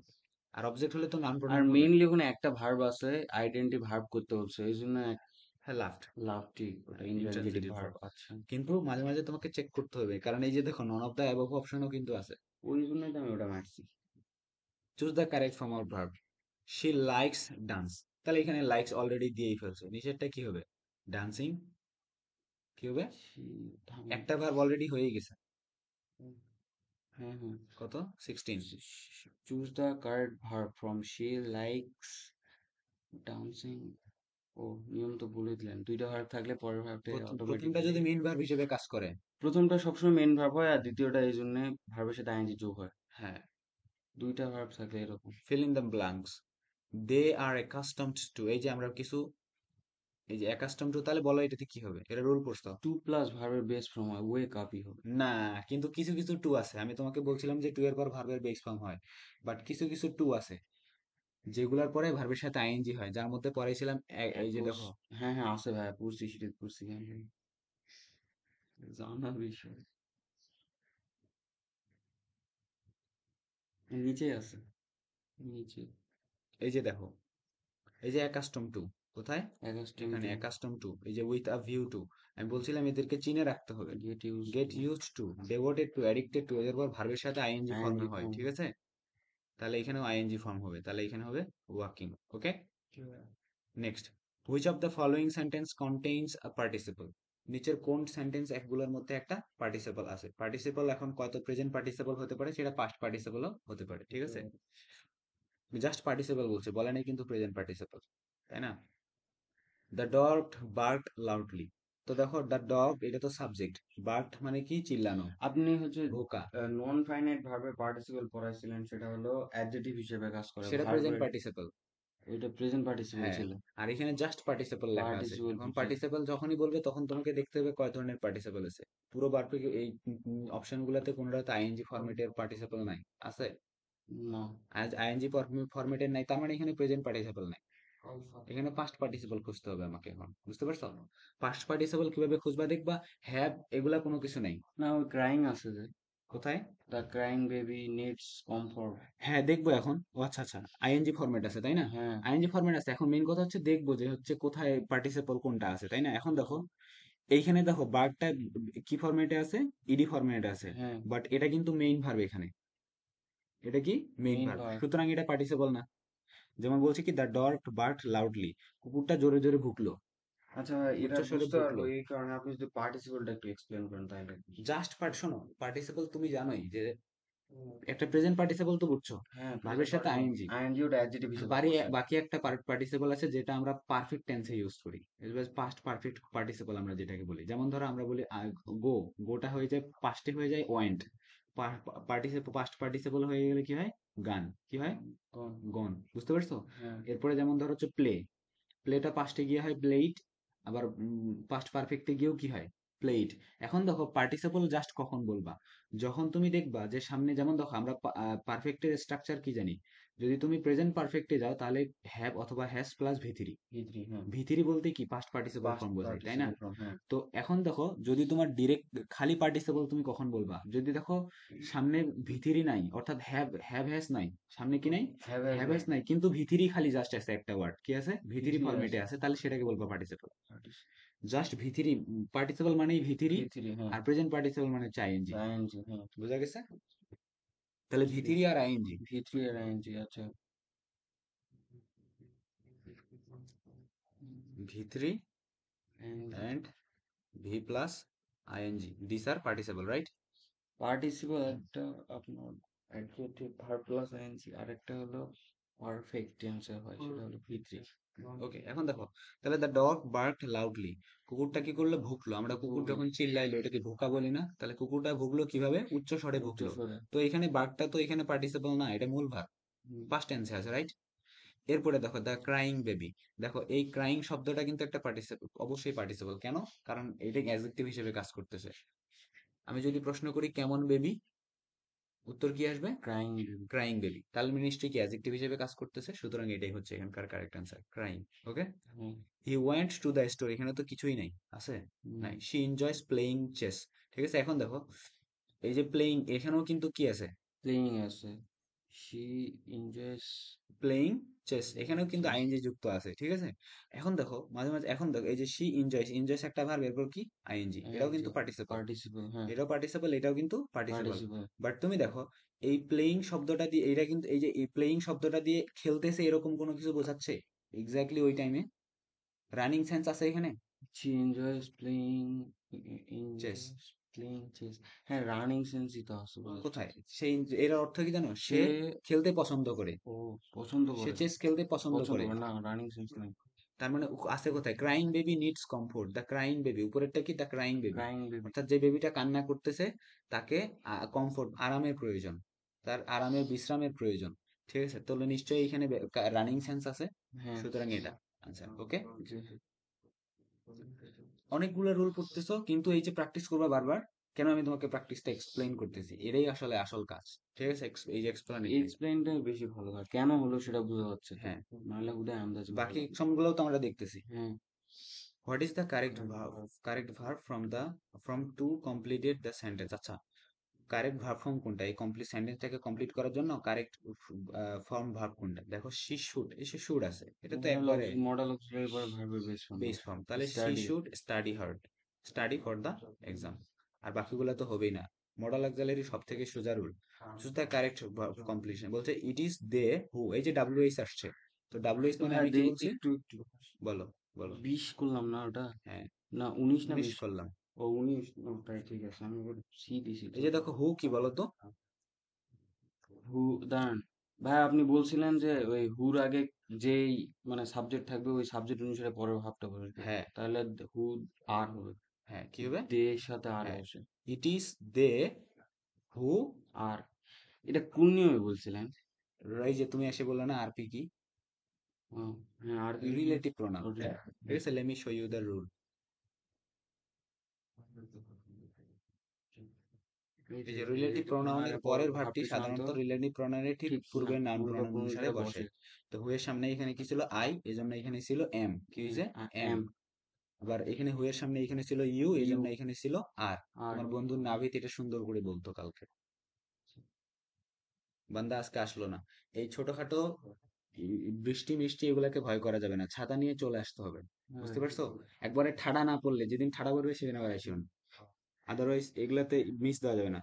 আর অবজেক্ট হলে তো নাউন আর প্রোনাউন হবে। মেইনলি ওখানে একটা ভার্ব আছে, আইডেন্টি ভার্ব করতে বলছে, এই জন্য হ্যাঁ, লাফট, লাভটি ওটা ইন্ট্রানজিটিভ ইন্ট্রান্সিটিভ ভার্ব। ভার্ব। আচ্ছা, কিন্তু মাঝে মাঝে তোমাকে চেক করতে হবে, কারণ এই যে দেখো, নন অফ দ্য অ্যাবভ অপশনও কিন্তু আছে। ওই জন্যই তো আমি ওটা মারছি। Choose the correct form of verb. She likes dance, তাহলে এখানে লাইকস অলরেডি দিয়েই ফেলছে, নিচেরটা কি হবে, ডান্সিং, কি হবে, সি একটা ভার্ব অলরেডি হয়ে গেছে। হ্যাঁ, হ্যাঁ। কত, 16। Choose the correct verb from she likes dancing. ও, নিয়ম তো বলে দিলেন, দুইটা ভার্ব থাকলে পরের ভার্বটা প্রথমটা অটোমেটিকলি। যদি মেইন ভার্ব হিসেবে কাজ করে। প্রথমটা সবসময় মেন ভার্ব হয়, আর দ্বিতীয়টা এই জন্য ভার্বের সাথে আইএনজি যোগ হয়। হ্যাঁ, দুইটা ভার্ব থাকলে এরকম। Fill in the blanks. They are accustomed to, এই যে আমরা কিছু, এই যে অ্যাকাস্টম টু, তাহলে বলো এটাতে কি হবে, এটা রুল পড়ছো? টু প্লাস ভার্বের বেস ফর্ম হয়, ওয়েক আপই হবে। না, কিন্তু কিছু কিছু টু আছে, আমি তোমাকে বলছিলাম যে টু এর পর ভার্বের বেস ফর্ম হয়, বাট কিছু কিছু টু আছে। যেগুলার পরে ভার্বের সাথে আইএনজি হয়, যার মধ্যে পড়াইছিলাম এই যে পুষ, দেখো। হ্যাঁ হ্যাঁ আছে ভাইয়া, পড়ছি সেটা পড়ছি, হ্যাঁ হ্যাঁ, জানার বিষয়, নিচেই আছে, নিচে, এই যে দেখো, এই যে অ্যাকাস্টম টু, কোথায়? অ্যাকাস্টম এখানে টু, অ্যাকাস্টম টু, এই যে উইথ আ ভিউ টু, আমি বলছিলাম এদেরকে চিনে রাখতে হবে। Get use get to, used to, devoted to, addicted to, এদের পর ভার্বের সাথে আইএনজি আইএনজি ফর্মে হয়, ফর্ম, ঠিক আছে? তাহলে এখানেও আইএনজি ফর্ম হবে, তাহলে এখানে হবে working. Okay, next, which of the following sentence contains a participle? নিচের কোন সেন্টেন্স একগুলোর মধ্যে একটা পার্টিসিপল আছে? পার্টিসিপল এখন কত প্রেজেন্ট পার্টিসিপল হতে পারে, সেটা পাস্ট পার্টিসিপলও হতে পারে, ঠিক আছে? জাস্ট পার্টিসিপল বলছে, বলে নাই কিন্তু প্রেজেন্ট পার্টিসিপল, তাই না? দ্য ডগ বার্কড লাউডলি, তো দেখো দ্য ডগ এটা তো সাবজেক্ট, বার্কড মানে কি? চিল্লানো, আপনি হচ্ছে ভোকা, নন ফাইনাইট ভার্বের পার্টিসিপল পড়াইছিলেন, সেটা হলো অ্যাডজেক্টিভ হিসেবে কাজ করে, সেটা প্রেজেন্ট ভার্বের, পার্টিসিপল। ওইটা প্রেজেন্ট পার্টিসিপল হ্যাঁ, ছিল, আর এখানে জাস্ট পার্টিসিপল লেখা আছে। পার্টিসিপল এখন বুঝছি। পার্টিসিপল যখনই বলবে তখন তোমাকে দেখতে হবে কয় ধরনের পার্টিসিপল আছে। পুরো বারপে এই অপশন গুলাতে কোনোটাতে আইএনজি ফরম্যাটের পার্টিসিপল নাই, আছে? না, আজ আইএনজি ফরম্যাটের নাই, তার মানে এখানে প্রেজেন্ট পার্টিসিপল নাই, এখানে পাস্ট পার্টিসিপল খুঁজতে হবে আমাকে এখন, বুঝতে পারছো? পাস্ট পার্টিসিপল কিভাবে খুঁজবা দেখবা, হ্যাভ এগুলা কোনো কিছু নাই। না ওই ক্রাইং আছে যে, কোথায়? The crying baby needs comfort, হ্যাঁ, দেখবো এখন। ও আচ্ছা আচ্ছা, আইএনজি ফরম্যাট আছে তাই না? হ্যাঁ আইএনজি ফরম্যাট আছে, এখন মেইন কথা হচ্ছে দেখবো যে হচ্ছে কোথায় পার্টিসিপল কোনটা আছে, তাই না? এখন দেখো, এইখানে দেখো বার্বটা কি ফরম্যাটে আছে? ইডি ফরম্যাটে আছে, হ্যাঁ, বাট এটা কিন্তু মেইন ভার্ব এখানে, এটা কি? মেইন মেইন ভার্ব, ভার্ব, সুতরাং এটা পার্টিসিপল না। যেমন বলছি কি, দ্য ডগ বার্কড লাউডলি, কুকুরটা জোরে জোরে ভুকলো, আচ্ছা এটা উচ্চ স্বরে বুঝতে পারবো ভুকলো। এই কারণে আপনি যদি পার্টিসিপলটা একটু এক্সপ্লেন করেন তাহলে। জাস্ট পার্ট, শোনো, পার্টিসিপল তুমি জানোই যে একটা প্রেজেন্ট পার্টিসিপল তো বুঝছো, হ্যাঁ ভার্বের প্রেজেন্ট সাথে পার্টিসিপল, আইএনজি। আইএনজি ওটা অ্যাডজেক্টিভ হিসেবে বাড়ি পড়ছে, বাকি একটা পার্টিসিপল আছে যেটা আমরা পারফেক্ট টেন্সে ইউজ করি, পাস্ট পারফেক্ট পার্টিসিপল আমরা যেটাকে বলি। যেমন ধরো আমরা বলি গো, গোটা হয়ে যায় পাস্টে হয়ে যায় ওয়েন্ট, পার্টিসিপল পাস্ট পার্টিসিপল হয়ে গেলে কি হয়? গান, কি হয়? কোন, গন, বুঝতে পারছো? হ্যাঁ এরপরে যেমন ধরো হচ্ছে প্লে, প্লেটা পাস্টে গিয়ে হয় প্লেইড, আবার পাস্ট পারফেক্টে গিয়েও কি হয়? প্লেইড। এখন দেখো পার্টিসিপল জাস্ট কখন বলবা, যখন তুমি দেখবা যে সামনে, যেমন দেখো আমরা পারফেক্টের স্ট্রাকচার কি জানি, যদি তুমি প্রেজেন্ট পারফেক্টে যাও তাহলে হ্যাভ অথবা হ্যাজ প্লাস ভি3। ভিতরি, হ্যাঁ ভি3 বলতে কি? পাস্ট পার্টিসিপল পাস্ট ফর্ম বোঝায়, তাই না? পার্টিসিপল ফ্রম, হ্যাঁ তো এখন দেখো, যদি তোমার ডিরেক্ট খালি পার্টিসিপল তুমি কখন বলবা, যদি দেখো সামনে ভি3 নাই, অর্থাৎ হ্যাভ হ্যাভ হ্যাজ নাই, সামনে কি নাই? হ্যাভ হ্যাজ হ্যাভ নাই, হ্যাজ নাই, কিন্তু ভি3 খালি জাস্ট আছে, একটা ওয়ার্ড কি আছে? ভি3 ভিতরি ফরম্যাটে আছে, আছে, তাহলে সেটাকে বলবো পার্টিসিপল। পার্টিসিপল, জাস্ট ভি3, পার্টিসিপল মানেই ভি3, ভিতরি, হ্যাঁ আর প্রেজেন্ট পার্টিসিপল মানে হচ্ছে আইএনজি। আইএনজি, হ্যাঁ বুঝা গেছে? তাহলে ভি3 আর আইএনজি, ভিতরি আর আইএনজি, আচ্ছা, ভি3 ING, and V plus ING, this are participle, right? Participle একটা আপনার অ্যাডজেক্টিভ ভার্ব প্লাস আইএনজি, আরেকটা হলো পারফেক্ট টেন্সে হয়, সেটা হলো ভিতরি, ওকে, এখন দেখো, তাহলে দ্য ডগ বার্কড লাউডলি, কুকুরটা কি করলো? ভুকলো। আমরা কুকুর যখন চিল্লাইলো এটাকে ভুকা বলি না? তাহলে কুকুরটা ভুকলো কিভাবে? উচ্চ স্বরে উচ্চ ভুকলো। স্বরে, তো এখানে বার্কটা তো এখানে পার্টিসিপল না, এটা মূল ভার্ব, হুম, পাস্ট টেন্সে আছে, রাইট? এরপরে দেখো দ্য ক্রাইং বেবি, দেখো এই ক্রাইং শব্দটা কিন্তু একটা পার্টিসিপল, অবশ্যই পার্টিসিপল, কেন? কারণ এটা অ্যাডজেক্টিভ হিসেবে কাজ করতেছে। আমি যদি প্রশ্ন করি কেমন বেবি, উত্তর কি আসবে? ক্রাইং, ক্রাইং বেবি, তাহলে নিশ্চয়ই কি অ্যাডজেক্টিভ হিসেবে কাজ করতেছে, সুতরাং এটাই হচ্ছে এখানকার correct answer, crying. Okay, hmm, he went to the store, এখানে তো কিছুই নাই, আছে? হুম, নাই। শি এনজয়স প্লেইং চেস, ঠিক আছে? এখন দেখো, এই যে প্লেইং, এখানেও কিন্তু কি আছে? প্লেইং আছে, শি এনজয়স, প্লেইং চেস, এখানেও কিন্তু আইএনজি যুক্ত আছে, ঠিক আছে? এখন দেখো মাঝে মাঝে, এখন দেখো এই যে শি এনজয়স, এনজয়স একটা ভার্ব, এরপর কি? আইএনজি, এটাও আইএনজি, কিন্তু পার্টিসিপল, পার্টিসিপল, হ্যাঁ এটাও পার্টিসিপল, এটাও কিন্তু পার্টিসিপল। পার্টিসিপল, বাট তুমি দেখো, এই প্লেইং শব্দটা দিয়ে, এইটা কিন্তু, এই যে এই প্লেইং শব্দটা দিয়ে খেলতেছে এরকম কোনো কিছু বোঝাচ্ছে এক্স্যাক্টলি ওই টাইমে? রানিং সেন্স আছে এখানে? She enjoys playing, chess enjoys playing chess, হ্যাঁ রানিং সেন্সই তো আছে বলে, কোথায়? সেই, এর অর্থ কি জানো? সে, সে খেলতে পছন্দ করে, ও পছন্দ সে করে, চেস খেলতে পছন্দ পছন্দ করে। করে না, রানিং সেন্স নাই, তার মানে আছে কোথায়? Crying baby needs comfort, the crying baby, উপরেরটা কি? The crying baby, crying baby, অর্থাৎ যে বেবিটা কান্না করতেছে তাকে কমফোর্ট, আরামের প্রয়োজন, তার আরামের বিশ্রামের প্রয়োজন, ঠিক আছে? তাহলে নিশ্চয়ই এখানে রানিং সেন্স আছে, হ্যাঁ সুতরাং এটা আনসার। ওকে, জি, অনেকগুলো রুল পড়তেছো কিন্তু এই যে প্র্যাকটিস করবা বারবার, কেন আমি তোমাকে প্র্যাকটিসটা এক্সপ্লেইন করতেছি, এটাই আসলে আসল কাজ। ঠিক আছে, এই যে এক্সপ্লেনেশন। এক্সপ্লেনটাই বেশি ভালো হয়, কেন হলো সেটা বোঝা যাচ্ছে তো, হ্যাঁ, নাহলে হুদায় আন্দাজ বলা বাকি যাবে। অপশনগুলোও তো আমরা দেখতেছি। হ্যাঁ, what is the correct verb from two completed the sentence. আচ্ছা, কারেক্ট ভার্ব ফর্ম কোনটা, এই কমপ্লিট সেন্টেন্সটাকে কমপ্লিট করার জন্য কারেক্ট ফর্ম ভার্ব কোনটা? দেখো শি শুড, এসে শুড আছে, এটা তো একবারে মডেল অক্সিলারি পরে ভার্বের বেস ফর্ম বেস বসে। ফর্ম। তাহলে she study. Should study hard, study for the exam. আর বাকিগুলো তো হবেই না। মডাল অক্সিলারি সব থেকে সোজা rule. Choose the correct completion, বলছে ইট ইজ দে হু, এই যে ডাব্লিউএইচ আসছে, তো ডাব্লিউএইচ তো মানে ভাই আমি কি বলছি? একটু বলো, বলো। 20 করলাম না ওটা? হ্যাঁ, না 19 না 19 20? করলাম। ও 19, ও তাই ঠিক আছে, আমি আবার সি দিছি এই তো। যে দেখো হু কি বলো তো? হু, দাঁড়ান ভাই, আপনি বলছিলেন যে ওই হুর আগে যেই মানে সাবজেক্ট থাকবে ওই সাবজেক্ট অনুসারে পরের ভাবটা বলবে, হ্যাঁ, তাহলে হু আর হবে, হ্যাঁ, কি হবে? দে এর সাথে আর হ্যাঁ, বসে। ইট ইজ দে হু। আর এটা কোন নিয়মে বলছিলেন? এই যে তুমি এসে বললে না আরপি কি, ও, হ্যাঁ আর কি কি? Relative pronoun. ওরে, ঠিক আছে, let me show you the rule. এই এই যে যে রিলেটিভ রিলেটিভ প্রোনাউনের প্রনাউনের পর পরের ভার্বটি ভাবটি সাধারণত সাধারণত রিলেটিভ প্রোনাউনের ঠিক ঠিক না, পূর্বের নাউন প্রোনাউন অনুসারে পূর্বপুরুষরা বসে। বসে। তো হু এর সামনে এখানে কি ছিল? আই, এজন্য এখানে ছিল এম। কি হয়েছে? এম। এম, আবার এখানে হু এর সামনে এখানে ছিল ইউ, এই ইউ, জন্য এখানে ছিল আর। আর। তোমার বন্ধু নাভিদ এটা সুন্দর করে বলতো কালকে, বান্দা আজকে আসলো না। এই ছোটখাটো বৃষ্টি মিষ্টি এগুলাকে ভয় করা যাবে না, ছাতা নিয়ে চলে আসতে হবে। হ্যাঁ, বুঝতে পারছো? একবারে ঠাডা না পড়লে, যেদিন ঠাডা পড়বে সেদিন আবার আসিও না। আদারওয়াইজ এগুলাতে মিস দেওয়া যাবে না।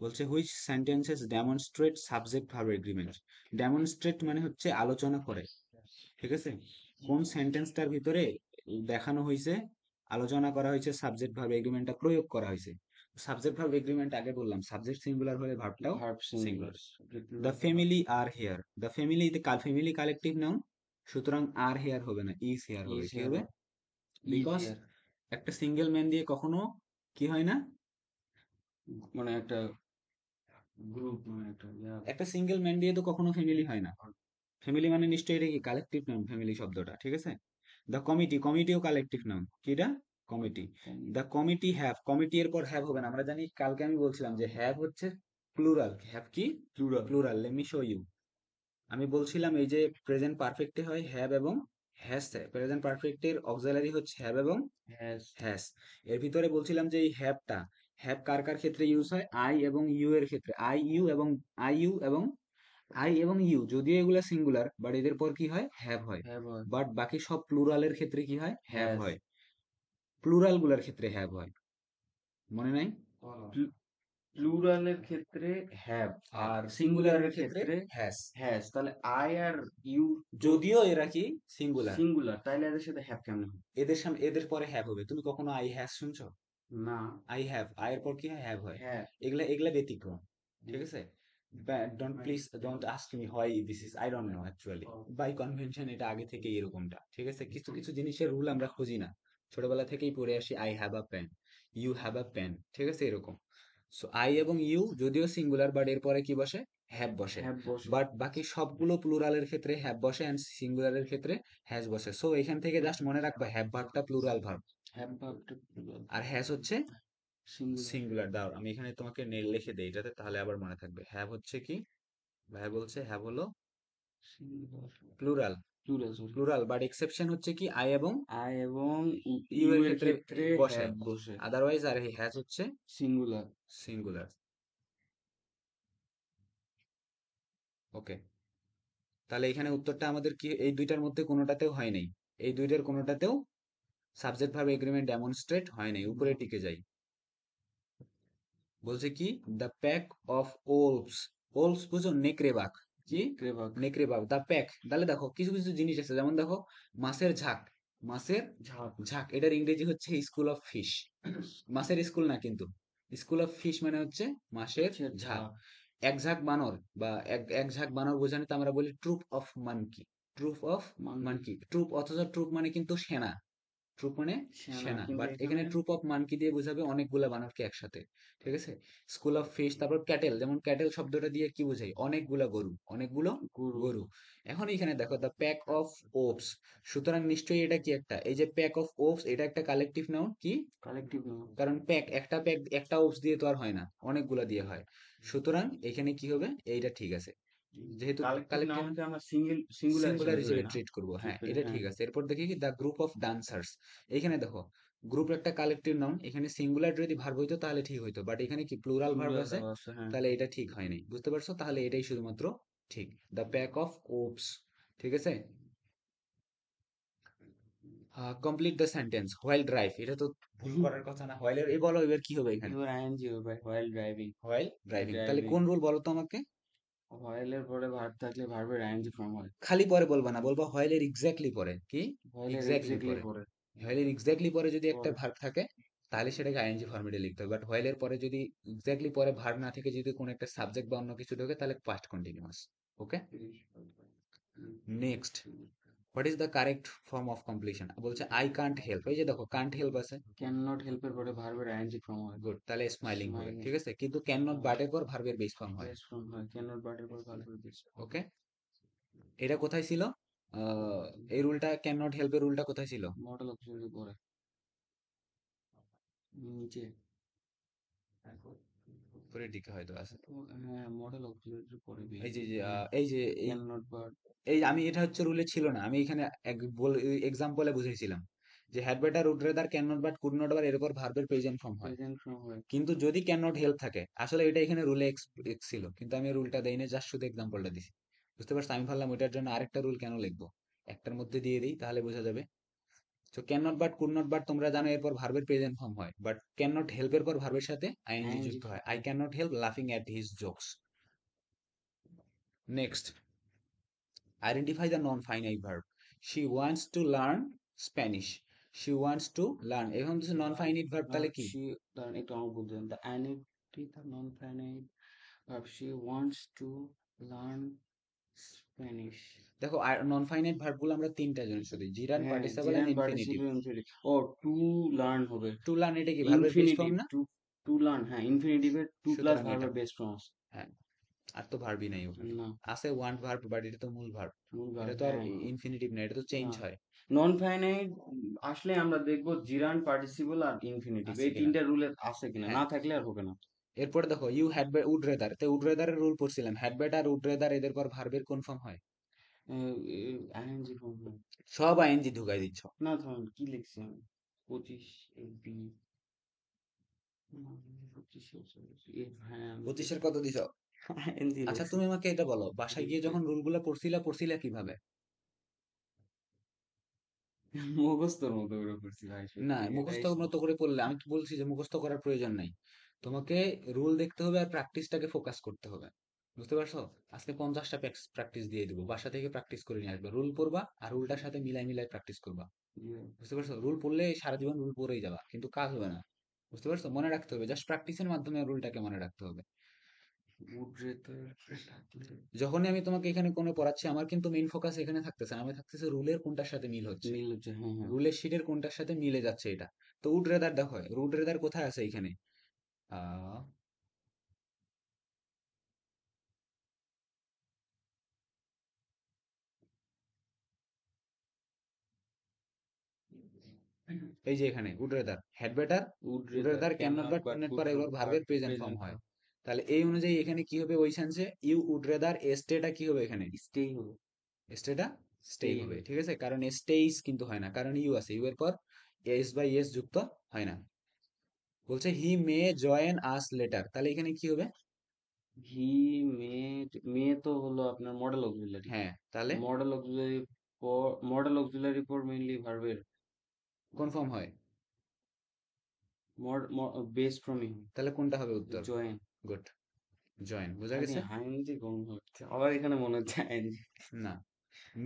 বলছে which sentences demonstrate subject verb agreement. Demonstrate মানে হচ্ছে আলোচনা করে। ঠিক আছে, কোন সেন্টেন্সটার ভিতরে দেখানো হয়েছে, আলোচনা করা হয়েছে, সাবজেক্ট ভার্ব এগ্রিমেন্টটা প্রয়োগ করা হয়েছে। সাবজেক্ট ভার্ব এগ্রিমেন্ট আগে বললাম, সাবজেক্ট সিঙ্গুলার হলে ভার্বটাও verb singular. Singular. The family are here, the ফ্যামিলিতে ফ্যামিলি কালেকটিভ নাউন, সুতরাং আর হেয়ার হবে না, ইজ হেয়ার হবে। ইজ কি হেয়ার, হবে? ইজ বিকজ হেয়ার, একটা সিঙ্গেল ম্যান দিয়ে কখনো কি হয় না, মানে একটা গ্রুপ, মানে একটা একটা সিঙ্গেল ম্যান দিয়ে তো কখনো ফ্যামিলি হয় না। ফ্যামিলি মানে নিশ্চয়ই এটা কি কালেকটিভ নাউন, ফ্যামিলি শব্দটা। ঠিক আছে, দ্য কমিটি, কমিটিও কালেকটিভ নাউন। কিটা? Committee. The committee have, committee এর পর হ্যাভ হবে না। আমরা জানি, কালকে আমি বলছিলাম যে হ্যাভ হচ্ছে প্লুরাল। হ্যাভ কি? Plural. Plural. Let me show you. আমি বলছিলাম এই যে প্রেজেন্ট পারফেক্টে হয় হ্যাভ এবং হ্যাজ। প্রেজেন্ট পারফেক্টের অক্সিলারি হচ্ছে হ্যাভ এবং হ্যাজ। হ্যাজ। এর ভিতরে বলছিলাম যে এই হ্যাভটা, হ্যাভ কার কার ক্ষেত্রে ইউজ হয়? আই এবং ইউ এর ক্ষেত্রে। আই এবং ইউ, যদিও এগুলা সিঙ্গুলার, বাট এদের পর কি হয়? হ্যাভ হয়। হ্যাভ হয়। বাট বাকি সব প্লুরালের ক্ষেত্রে কি হয়? Have has. হয়। প্লুরাল গুলার ক্ষেত্রে হ্যাভ হয়, মনে নাই? প্লুরালের ক্ষেত্রে হ্যাভ, হ্যাভ। আর সিঙ্গুলারের সিঙ্গুলারের ক্ষেত্রে ক্ষেত্রে হ্যাজ। হ্যাজ। তাহলে আই আর ইউ তো যদিও এরা কি সিঙ্গুলার, সিঙ্গুলার, তাইলে এদের সাথে হ্যাভ কেমনে হবে? এদের সামনে এদের পরে হ্যাভ হবে। তুমি কখনো আই হ্যাজ শুনছো? না। আই হ্যাভ, আয়ের পর কি হয়? হ্যাভ হয়। হ্যাঁ। এগুলা এগুলা ব্যতিক্রম। ঠিক আছে, don't please don't ask me why this is, I don't know actually. By convention এটা আগে থেকে এরকমটা। ঠিক আছে, কিছু কিছু জিনিসের রুল আমরা খুঁজি না, ছোটবেলা থেকেই পড়ে আসি। I have a pen, you have a pen. ঠিক আছে, এরকম। সো আই এবং ইউ যদিও সিঙ্গুলার, বাট এর পরে কি বসে? হ্যাভ বসে। হ্যাভ বসে। বাট বাকি সবগুলো প্লুরালের ক্ষেত্রে হ্যাভ বসে, এন্ড সিঙ্গুলারের ক্ষেত্রে হ্যাজ বসে। সো এখান থেকে জাস্ট মনে রাখবা হ্যাভ ভার্বটা প্লুরাল ভার্ব, হ্যাভ ভার্বটা প্লুরাল, আর হ্যাজ হচ্ছে সিঙ্গুলার। সিঙ্গুলার। দাও আমি এখানে তোমাকে লিখে দেই এটাতে, তাহলে আবার মনে থাকবে। হ্যাভ হচ্ছে কি? ভাই বলছে হ্যাভ হলো singular, plural. Plural, sorry. Plural, but exception হচ্ছে কি? আই এবং আই এবং ইউ ইউ এর এর ক্ষেত্রে ক্ষেত্রে বসে, হ্যাভ বসে। আদারওয়াইজ। আর হ্যাজ হচ্ছে সিঙ্গুলার। সিঙ্গুলার। ওকে, তাহলে এখানে উত্তরটা আমাদের কি? এই দুইটার মধ্যে কোনোটাতেও হয় নাই, এই দুইটার কোনোটাতেও সাবজেক্ট ভার্ব এগ্রিমেন্ট ডেমনস্ট্রেট হয় নাই। উপরে টিকে যাই। বলছে কি? The pack of Wolves. Wolves বুঝো? নেকড়ে বাঘ। কি? ক্রেভাক। নেকড়ে বাঘ। দ্য প্যাক, তাহলে দেখো কিছু কিছু জিনিস আছে, যেমন দেখো মাছের ঝাঁক, মাছের ঝাঁক। ঝাঁক, এটার ইংরেজি হচ্ছে স্কুল অফ ফিশ। মাছের স্কুল না কিন্তু, স্কুল অফ ফিশ মানে হচ্ছে মাছের মাছের ঝাঁক। ঝাঁক। এক ঝাঁক বানর বা এক ঝাঁক বানর বোঝানো তো আমরা বলি troop of monkey. Troop of monkey. Monkey, troop, অথচ ট্রুপ মানে কিন্তু সেনা। ট্রুপ মানে সেনা, সেনা, কিন্তু বাট এখানে এখানে ট্রুপ অফ মান কি দিয়ে বোঝাবে? অনেকগুলা বানরকে একসাথে, ঠিক আছে। স্কুল অফ ফিশ, তারপর ক্যাটেল, যেমন ক্যাটেল শব্দটা দিয়ে কি বোঝায়? অনেকগুলা গরু, অনেকগুলো গুরু, গরু। এখন এখানে দেখো দ্য প্যাক অফ ওপস, সুতরাং নিশ্চয়ই এটা কি একটা, এই যে প্যাক অফ ওপস, এটা একটা কালেকটিভ নাউন কি? Collective noun. কারণ প্যাক একটা ওপস দিয়ে তো আর হয় না, অনেকগুলা দিয়ে হয়। সুতরাং এখানে কি হবে? এইটা ঠিক আছে, যেহেতু কালেকটিভ কালেকটিভ নাউনকে আমরা সিঙ্গুলার সিঙ্গুলার হিসেবে ধরি হিসেবে না? ট্রিট করব, ট্রিট হ্যাঁ করি, এটা হ্যাঁ। ঠিক আছে। এরপর দেখি কি দ্য গ্রুপ অফ ডান্সার্স, এখানে দেখো গ্রুপ একটা কালেকটিভ নাউন, এখানে সিঙ্গুলার যদি ভার্ব হইতো তাহলে ঠিক হইতো, বাট এখানে কি প্লুরাল ভার্ব প্লুরাল আছে, দেওয়া আছে, হ্যাঁ। তাহলে এটা ঠিক হয়নি, বুঝতে পারছো? তাহলে এটাই শুধুমাত্র ঠিক, দ্য প্যাক অফ ওপস, ঠিক আছে। Complete the sentence while drive, এটা তো ভুল করার কথা না, হোয়াইল এর, এই বলো এবার কি হবে এখানে? এবার আইএনজি হবে হোয়াইল ড্রাইভিং। হোয়াইল ড্রাইভিং, তাহলে ড্রাইভিং কোন রুল বলো তো আমাকে? হোয়াইলের পরে ভার্ব থাকলে ভার্বের আইএনজি ফর্ম হয়। খালি পরে বলবা না, বলবা হোয়াইল এর এক্স্যাক্টলি পরে, কি? হোয়াইলের এক্স্যাক্টলি এক্স্যাক্টলি পরে। পরে। হোয়াইল এর এক্স্যাক্টলি পরে যদি একটা পরে ভার্ব থাকে, তাহলে সেটাকে আইএনজি ফরম্যাটে লিখতে হবে, বাট হোয়াইল এর পরে যদি এক্স্যাক্টলি পরে ভার্ব না থেকে যদি কোনো একটা সাবজেক্ট বা অন্য কিছু ঢোকে, তাহলে past continuous. Okay, next, what is the correct form of completion? বলছে আই কান্ট হেল্প, এই যে দেখো কান্ট হেল্প আছে, ক্যান নট হেল্পের পরে ভার্বের আইএনজি ফর্ম হয়। গুড, তাহলে স্মাইলিং হবে, স্মাইলিং ঠিক আছে, কিন্তু ক্যান নট বাটের পর ভার্বের বেস ফর্ম হয়। বেস ফর্ম হয়, ক্যান নট বাটের পর ভার্বের বেস ফর্ম। ওকে, এটা কোথায় ছিল? এই রুলটা, ক্যান নট হেল্পের রুলটা কোথায় ছিল? মডেল অক্সিলারি পরে নিচে। উপরের দিকে হয়তো আছে। তো হ্যাঁ, মডেল অক্সিলারি পরে এই যে বেশি। যে, হ্যাঁ, এই যে এই ক্যান নট বাট। এই আমি, এটা হচ্ছে রুলে ছিল না, আমি এখানে এক্সাম্পলে বুঝাইছিলাম যে had better, would rather, can not, but, could not, আবার এরপর ভার্বের প্রেজেন্ট ফর্ম হয়। প্রেজেন্ট ফর্ম হয়। কিন্তু যদি ক্যান নট হেল্প থাকে, আসলে এটা এখানে রুলে এক্স এক্স ছিল, কিন্তু আমি রুলটা দেই না, জাস্ট শুধু এক্সাম্পলটা দিছি, বুঝতে পারছো? আমি ভাবলাম ওইটার জন্য আরেকটা রুল কেন লিখবো, একটার মধ্যে দিয়ে দিই তাহলে বোঝা যাবে। তো can not but, could not but তোমরা জানো এরপর ভার্বের প্রেজেন্ট ফর্ম হয়, বাট ক্যান নট হেল্পের পর ভার্বের সাথে আইএনজি আইএনজি যুক্ত হয়, ফর্ম আই হয়। ক্যান নট হেল্প লাফিং at his jokes. Next, identify the non-finite verb. She wants to learn Spanish. She wants to learn. এখন হচ্ছে non-finite verb, তাহলে কি? She, দাঁড়ান একটু আমার বলতে দেন। The identity the non-finite verb she wants to learn Spanish. দেখো non-finite verb গুলো আমরা তিনটা জিনিস দিই, জিরান, হ্যাঁ, participle and gerund infinitive. Participle infinitive. ও, টু লার্ন হবে। টু লার্ন, এটা কি ভার্বের বেস ইনফিনিটিভ ফর্ম না? টু, টু লার্ন, হ্যাঁ ইনফিনিটিভের টু প্লাস সুতরাং এটা, ভার্বের বেস ফর্ম। হ্যাঁ, আর তো ভার্বই নাই ওখানে, না, আছে ওয়ান্ট ভার্ব, বাট এটা তো মূল ভার্ব, মূল এটা ভার্ব, তো আর হ্যাঁ। ইনফিনিটিভ না, এটা তো চেঞ্জ না, হয়। নন ফাইনাইট আসলে আমরা দেখবো জিরান পার্টিসিপল আর ইনফিনিটিভ আছে এই কিনা, তিনটা রুলে আছে কিনা, হ্যাঁ। না থাকলে আর হবে না। এরপরে দেখো ইউ হ্যাড, উড রেদার, তো উড রেদারের রুল পড়ছিলাম, হ্যাড বেটার, উড রেদার, এদের পর ভার্বের কোন ফর্ম হয়? আইএনজি ফর্ম হয়। সব আইএনজি ঢুকাই দিচ্ছ। না ধরুন কি লিখছি আমি, 25 এলপি, 25 হ্যাঁ আমি 25-এর কত দিছ? আইএনজি আচ্ছা লিখছি। তুমি আমাকে এটা বলো, বাসায় গিয়ে যখন রুলগুলো পড়ছিলা কিভাবে? মুখস্থর মতো করে করছি ভাই, না, সত্যি এটাই মুখস্থ মতো সমস্যা। করে পড়লে, আমি তো বলছি যে মুখস্থ করার প্রয়োজন নাই, তোমাকে রুল দেখতে হবে আর প্র্যাকটিসটাকে ফোকাস করতে হবে, বুঝতে পারছো? আজকে 50টা প্র্যাকটিস দিয়ে দিব, বাসা থেকে প্র্যাকটিস করে নিয়ে আসবে, রুল পড়বা আর রুলটার সাথে মিলাই মিলাই প্র্যাকটিস করবা, বুঝতে পারছো? রুল পড়লে সারা জীবন রুল পড়েই যাবা, কিন্তু কাজ হবে না, বুঝতে পারছো? মনে রাখতে হবে, জাস্ট প্র্যাকটিসের মাধ্যমে রুলটাকে মনে রাখতে হবে। উড্রেতে থাকলে যখনই আমি তোমাকে এখানে কোনো পড়াচ্ছি, আমার কিন্তু মেইন ফোকাস এখানে থাকতেছে না, আমি থাকতেছে রুলের কোনটার সাথে মিল হচ্ছে, মিল হচ্ছে, হ্যাঁ হ্যাঁ। রুলের শিটের কোনটার সাথে মিলে যাচ্ছে এটা। তো উড রেদার দেখো, রুড রেদার কোথায় আছে এখানে? আহ এই যে এখানে would rather, had better, would would rather rather, can can not not but, could but not, could পর নট এবার বাট ভার্বের প্রেজেন্ট ফর্ম প্রেজেন্ট হয়, ফর্ম। তাহলে এই অনুযায়ী এখানে কি হবে ওই সেন্সে? ইউ উড রেদার স্টেটা কি হবে এখানে? স্টেই হবে। স্টেটা স্টেই স্টেই হবে, হবে। ঠিক আছে, কারণ স্টেইস কিন্তু হয় না, কারণ ইউ আছে, ইউ এর পর এস বাই এস যুক্ত হয় না। বলছে হি মে জয়েন আস লেটার, তাহলে এখানে কি হবে? হি মেড, মে তো হলো আপনার মডেল অক্সিলারি। হ্যাঁ, তাহলে মডেল অক্সিলারি পর, মডেল অক্সিলারি পর মেইনলি ভার্বের কোন ফর্ম হয়? বেস ফ্রমই তাহলে কোনটা হবে উত্তর? জয়েন। গুড, জয়েন, বোঝা খালি গেছে। আইএনজি কোন হচ্ছে, আবার এখানে মনে হচ্ছে আইএনজি। না,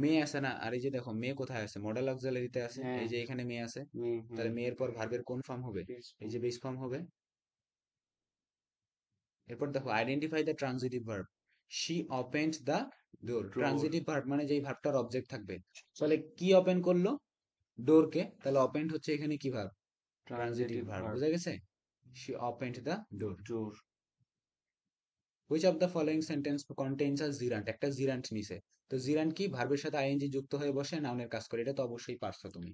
মে আছে না, আর এই যে দেখো মে কোথায় আছে? মডেল অক্সিলারিতে আছে, হ্যাঁ, এই যে এখানে মে আছে, মে, হ্যাঁ তাহলে মেয়ের পর ভার্বের কোন ফর্ম হবে? বেস এই ফ্রম। যে বেস ফর্ম হবে। এরপর দেখো identify the transitive verb. She opened the door, drawer. Transitive verb মানে যেই ভার্বটার অবজেক্ট থাকবে, তাহলে কি ওপেন করলো? ডোরকে, তাহলে ওপেন্ড হচ্ছে এখানে কি verb? Transitive transitive verb, verb. বুঝা গেছে? She opened the door. Door. Which of the following sentence contains a gerund, একটা জিরান্ট নিছে, তো জিরান্ট কি ভার্বের সাথে আইএনজি যুক্ত হয়ে বসে নাউনের কাজ করে, এটা তো অবশ্যই পারছো তুমি।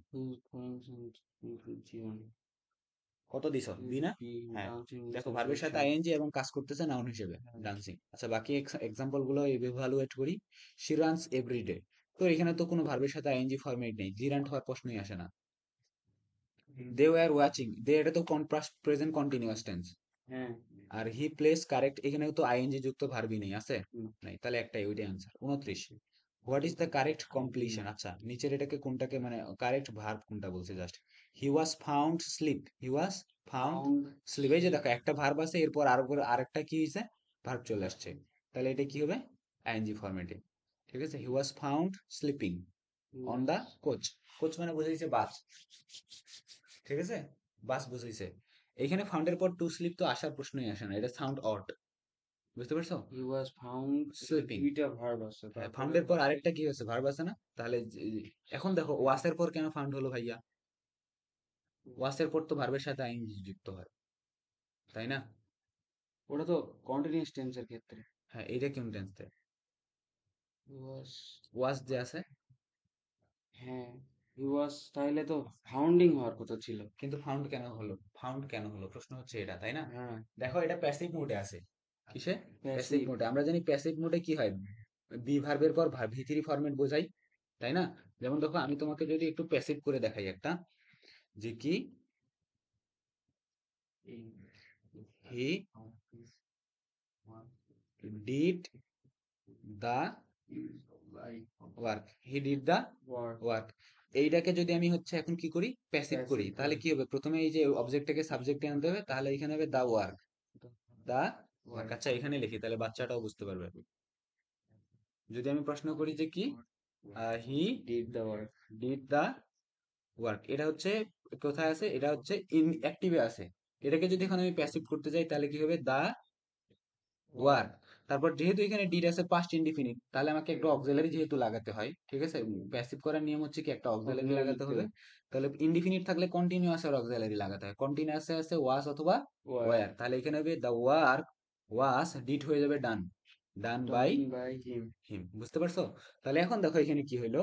কত দিছো, বি না? হ্যাঁ, দেখো ভার্বের সাথে আইএনজি এবং কাজ করতেছে নাউন হিসেবে, ডান্সিং। আচ্ছা বাকি এক্সাম্পল গুলো ইভালুয়েট করি। শি রানস এভরিডে, তো এখানে তো কোনো ভার্বের সাথে আইএনজি ফরম্যাট নেই, জিরান্ট হওয়ার প্রশ্নই আসে না। দে ওয়ার ওয়াচিং, দে এটা তো প্রেজেন্ট কন্টিনিউয়াস টেন্স। হ্যাঁ। আর হি প্লেস কারেক্ট, এখানেও তো আইএনজি যুক্ত ভার্বই নেই, আছে? হুম। নাই, তাহলে একটাই, ওইটাই answer 29। What is the correct completion, আচ্ছা নিচের এটাকে কোনটাকে মানে কারেক্ট ভার্ব কোনটা বলছে just. He was found sleep, he was found found sleep, এই যে দেখো একটা ভার্ব আছে, এরপর আর উপর আরেকটা কি হয়েছে, ভার্ব চলে আসছে, তাহলে এটা কি হবে, আইএনজি ফরম্যাটে। ঠিক আছে, he was found sleeping on the coach, coach মানে বুঝাইছে বাস, ঠিক আছে, বাস বুঝাইছে। এখানে ফাউন্ডের পর টু স্লিপ তো আসার প্রশ্নই আসে না, এটা সাউন্ড অট, বুঝতে পারছো? হি ওয়াজ ফাউন্ড, স্লিপিং, দুইটা ভার্ব আছে, হ্যাঁ তারপরে ফাউন্ডের পর আরেকটা কি হয়েছে, ভার্ব আছে না, তাহলে এখন দেখো ওয়াসের পর কেন ফাউন্ড হলো ভাইয়া, ওয়াসের পর তো ভার্বের সাথে আইএনজি যুক্ত হয়, তাই না? ওটা তো কন্টিনিউয়াস টেন্সের ক্ষেত্রে। হ্যাঁ, এইটা কোন টেন্সে? হি ওয়াজ, ওয়াস যে আছে, হ্যাঁ, হি ওয়াজ তাহলে তো ফাউন্ডিং হওয়ার কথা ছিল। কিন্তু ফাউন্ড কেন হলো, ফাউন্ড কেন হলো, প্রশ্ন হচ্ছে এটা, তাই না? হ্যাঁ। দেখো এটা প্যাসিভ মোডে আছে, কিসে? Passive passive. মোডে। আমরা জানি প্যাসিভ মোডে কি হয়, বি ভার্বের পর ভি থ্রি ফরম্যাট বোঝাই, তাই না? যেমন দেখো আমি তোমাকে যদি একটু প্যাসিভ করে দেখাই একটা, যে কি, he did the work, he did the work. Work, এইটাকে যদি আমি হচ্ছে এখন কি করি, প্যাসিভ করি, প্যাসিভ তাহলে করি। কি হবে, প্রথমে এই যে অবজেক্টটাকে সাবজেক্টে আনতে হবে, তাহলে এখানে হবে the work, the work. Work. আচ্ছা এখানে লিখি, তাহলে বাচ্চাটাও বুঝতে পারবে। যদি আমি প্রশ্ন করি যে কি, he did the work. Did the work, এটা হচ্ছে কোথায় আছে, এটা হচ্ছে ইন অ্যাক্টিভে আছে, এটাকে যদি এখন আমি প্যাসিভ করতে যাই তাহলে কি হবে, দা ওয়ার্ক। তারপর যেহেতু এখানে ডিড আছে পাস্ট ইনডিফিনিট, তাহলে আমাকে একটা অক্সিলারি যেহেতু লাগাতে হয়, ঠিক আছে, প্যাসিভ করার নিয়ম হচ্ছে কি একটা অক্সিলারি অক্সিলারি লাগাতে লিখতে হবে। হবে। তাহলে ইনডিফিনিট থাকলে কন্টিনিউয়াস আর অক্সিলারি লাগাতে হয়, কন্টিনিউয়াসে আছে ওয়াস অথবা ওয়ার্ক। ওয়ার, তাহলে এখানে হবে দ্য ওয়ার্ক ওয়াস ডিড হয়ে যাবে ডান, done by done by him. হিম, বুঝতে পারছো? তাহলে এখন দেখো এখানে কি হইলো,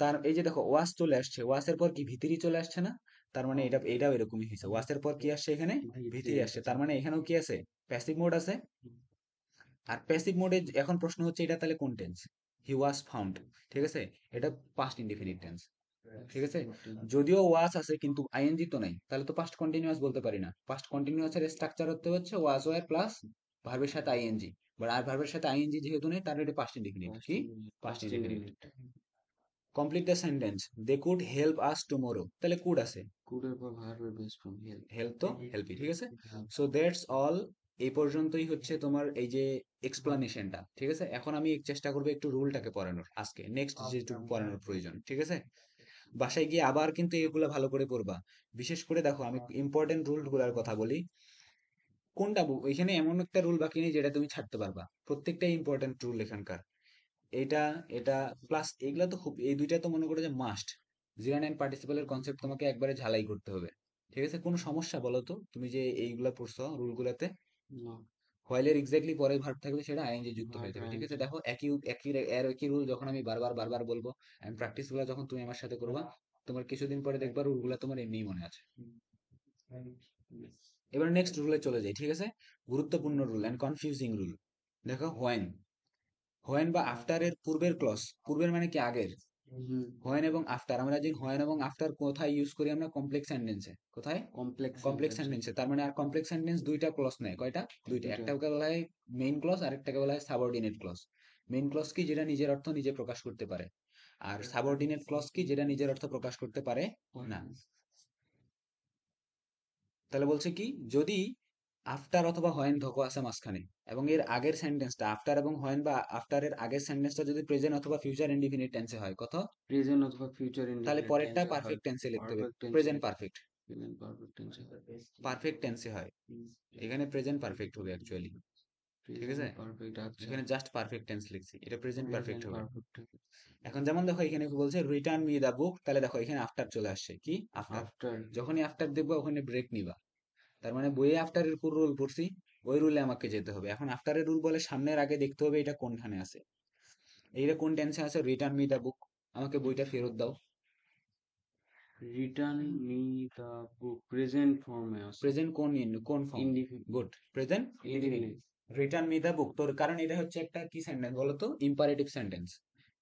তার এই যে দেখো ওয়াস চলে আসছে, ওয়াসের পর কি ভিতরি চলে আসছে না, তার মানে এটা এটাও এরকমই হয়েছে, ওয়াসের পর কি আসছে এখানে, ভিতরি আসছে, তার মানে এখানেও কি আছে, প্যাসিভ মোড আছে। আর প্যাসিভ মোডে এখন প্রশ্ন হচ্ছে এটা তাহলে কোন টেন্স, হি ওয়াজ ফাউন্ড, ঠিক আছে, এটা পাস্ট ইনডিফিনিট টেন্স, ঠিক আছে। যদিও ওয়াজ আছে কিন্তু আইএনজি তো নাই, তাহলে তো পাস্ট কন্টিনিউয়াস বলতে পারি না, পাস্ট কন্টিনিউয়াস এর স্ট্রাকচার হতে হচ্ছে ওয়াজ ওয়ার প্লাস ভার্বের সাথে আইএনজি, বাট আর ভার্বের সাথে আইএনজি যেহেতু নেই, তার এটা পাস্ট ইনডিফিনিট, পাস্ট কি indefinite. Past past indefinite. Indefinite. Complete the sentence, they could help us tomorrow, তাহলে কুড আছে, কুডের পর ভার্বের বেস ফর্ম হেল্প। হেল্প তো হেল্পই, ঠিক আছে। সো দ্যাটস অল, এই পর্যন্তই হচ্ছে তোমার এই যে এক্সপ্লানেশনটা, ঠিক আছে। এখন আমি চেষ্টা করবো একটু রুলটাকে পড়ানোর, আজকে নেক্সট যেটুকু পড়ানোর প্রয়োজন, ঠিক আছে। বাসায় গিয়ে আবার কিন্তু এগুলো ভালো করে পড়বা। বিশেষ করে দেখো আমি ইম্পর্টেন্ট রুল গুলার কথা বলি, কোনটা এখানে এমন একটা রুল বাকি নেই যেটা তুমি ছাড়তে পারবা, প্রত্যেকটাই ইম্পর্টেন্ট রুল এখানকার। এটা, এটা প্লাস এগুলা তো খুব, এই দুইটা তো মনে করো যে মাস্ট, জিরান এন্ড পার্টিসিপেলের কনসেপ্ট তোমাকে একবারে ঝালাই করতে হবে, ঠিক আছে। কোনো সমস্যা বলো তো, তুমি যে এইগুলা পড়ছো রুলগুলাতে, না। হোয়াইলের এক্স্যাক্টলি পরে ভার্ব থাকলে সেটা আইএনজি যুক্ত হয়ে ভার্ব যাবে, ঠিক আছে। আইএনজি। দেখো একই একই একই রুল যখন আমি বারবার বারবার বলবো, আমি প্র্যাকটিস গুলা যখন তুমি আমার সাথে করবা, তোমার কিছুদিন পরে দেখবা রুলগুলা তোমার এমনিই মনে আছে। এবার নেক্সট রুলে চলে যাই, ঠিক আছে। গুরুত্বপূর্ণ রুল এন্ড কনফিউজিং রুল। দেখো হোয়েন, হোয়েন বা আফটার এর পূর্বের ক্লজ, পূর্বের মানে কি আগের, হুম। হোয়েন এবং আফটার, আমরা যে হোয়েন এবং আফটার কোথায় ইউজ করি, আমরা কমপ্লেক্স সেন্টেন্সে, কোথায়, কমপ্লেক্স কমপ্লেক্স সেন্টেন্স। সেন্টেন্সে, তার মানে আর কমপ্লেক্স সেন্টেন্স দুইটা ক্লজ নেয়, কয়টা, দুইটা, দুইটা। একটাকে বলা হয় মেইন ক্লজ আর একটাকে বলা হয় সাবঅর্ডিনেট ক্লজ। মেইন ক্লজ কি, যেটা নিজের অর্থ নিজে প্রকাশ করতে পারে, আর সাবঅর্ডিনেট ক্লজ কি, যেটা নিজের অর্থ প্রকাশ করতে পারে না। তাহলে বলছে কি, যদি আফটার অথবা হোয়েন ধকো আছে মাঝখানে, এবং এর আগের সেন্টেন্সটা আফটার এবং হোয়েন বা আফটার এর আগের সেন্টেন্সটা যদি প্রেজেন্ট অথবা ফিউচার ইনডিফিনিট টেন্সে হয়, কত, প্রেজেন্ট অথবা ফিউচার তাহলে ইনডিফিনিট পরেরটা টেন্সে হয়। পারফেক্ট টেন্সে লিখতে হবে, পারফেক্ট টেন্সে। প্রেজেন্ট পারফেক্ট, প্রেজেন্ট পারফেক্ট টেন্সে। পারফেক্ট টেন্সে হয়, এখানে প্রেজেন্ট পারফেক্ট হবে অ্যাকচুয়ালি। ঠিক প্রেজেন্ট আছে, পারফেক্ট, আচ্ছা। এখানে জাস্ট পারফেক্ট টেন্স লিখছি, এটা প্রেজেন্ট পারফেক্ট প্রেজেন্ট হবে। পারফেক্ট। এখন যেমন দেখো এখানে কি বলছে, রিটার্ন মি দা বুক, তাহলে দেখো এখানে আফটার চলে আসছে, কি আফটার। আফটার। যখনই আফটার দেখবো ওখানে ব্রেক নিবা, তার মানে বইয়ে আফটারের পুরো রুল পড়ছি, ওই রুলে আমাকে যেতে হবে। এখন আফটারের রুল বলে সামনের আগে দেখতে হবে এটা কোনখানে আছে, এইটা কোন টেন্সে আছে, রিটার্ন মি দা বুক, আমাকে বইটা ফেরত দাও। Return me the book present ফর্মে আছে। প্রেজেন্ট কোন ফর্ম? Indefinite. Good, present indefinite. Indefinite. Return me the book, তোর কারণ এটা হচ্ছে একটা কি সেন্টেন্স বলতো, ইম্পারেটিভ সেন্টেন্স।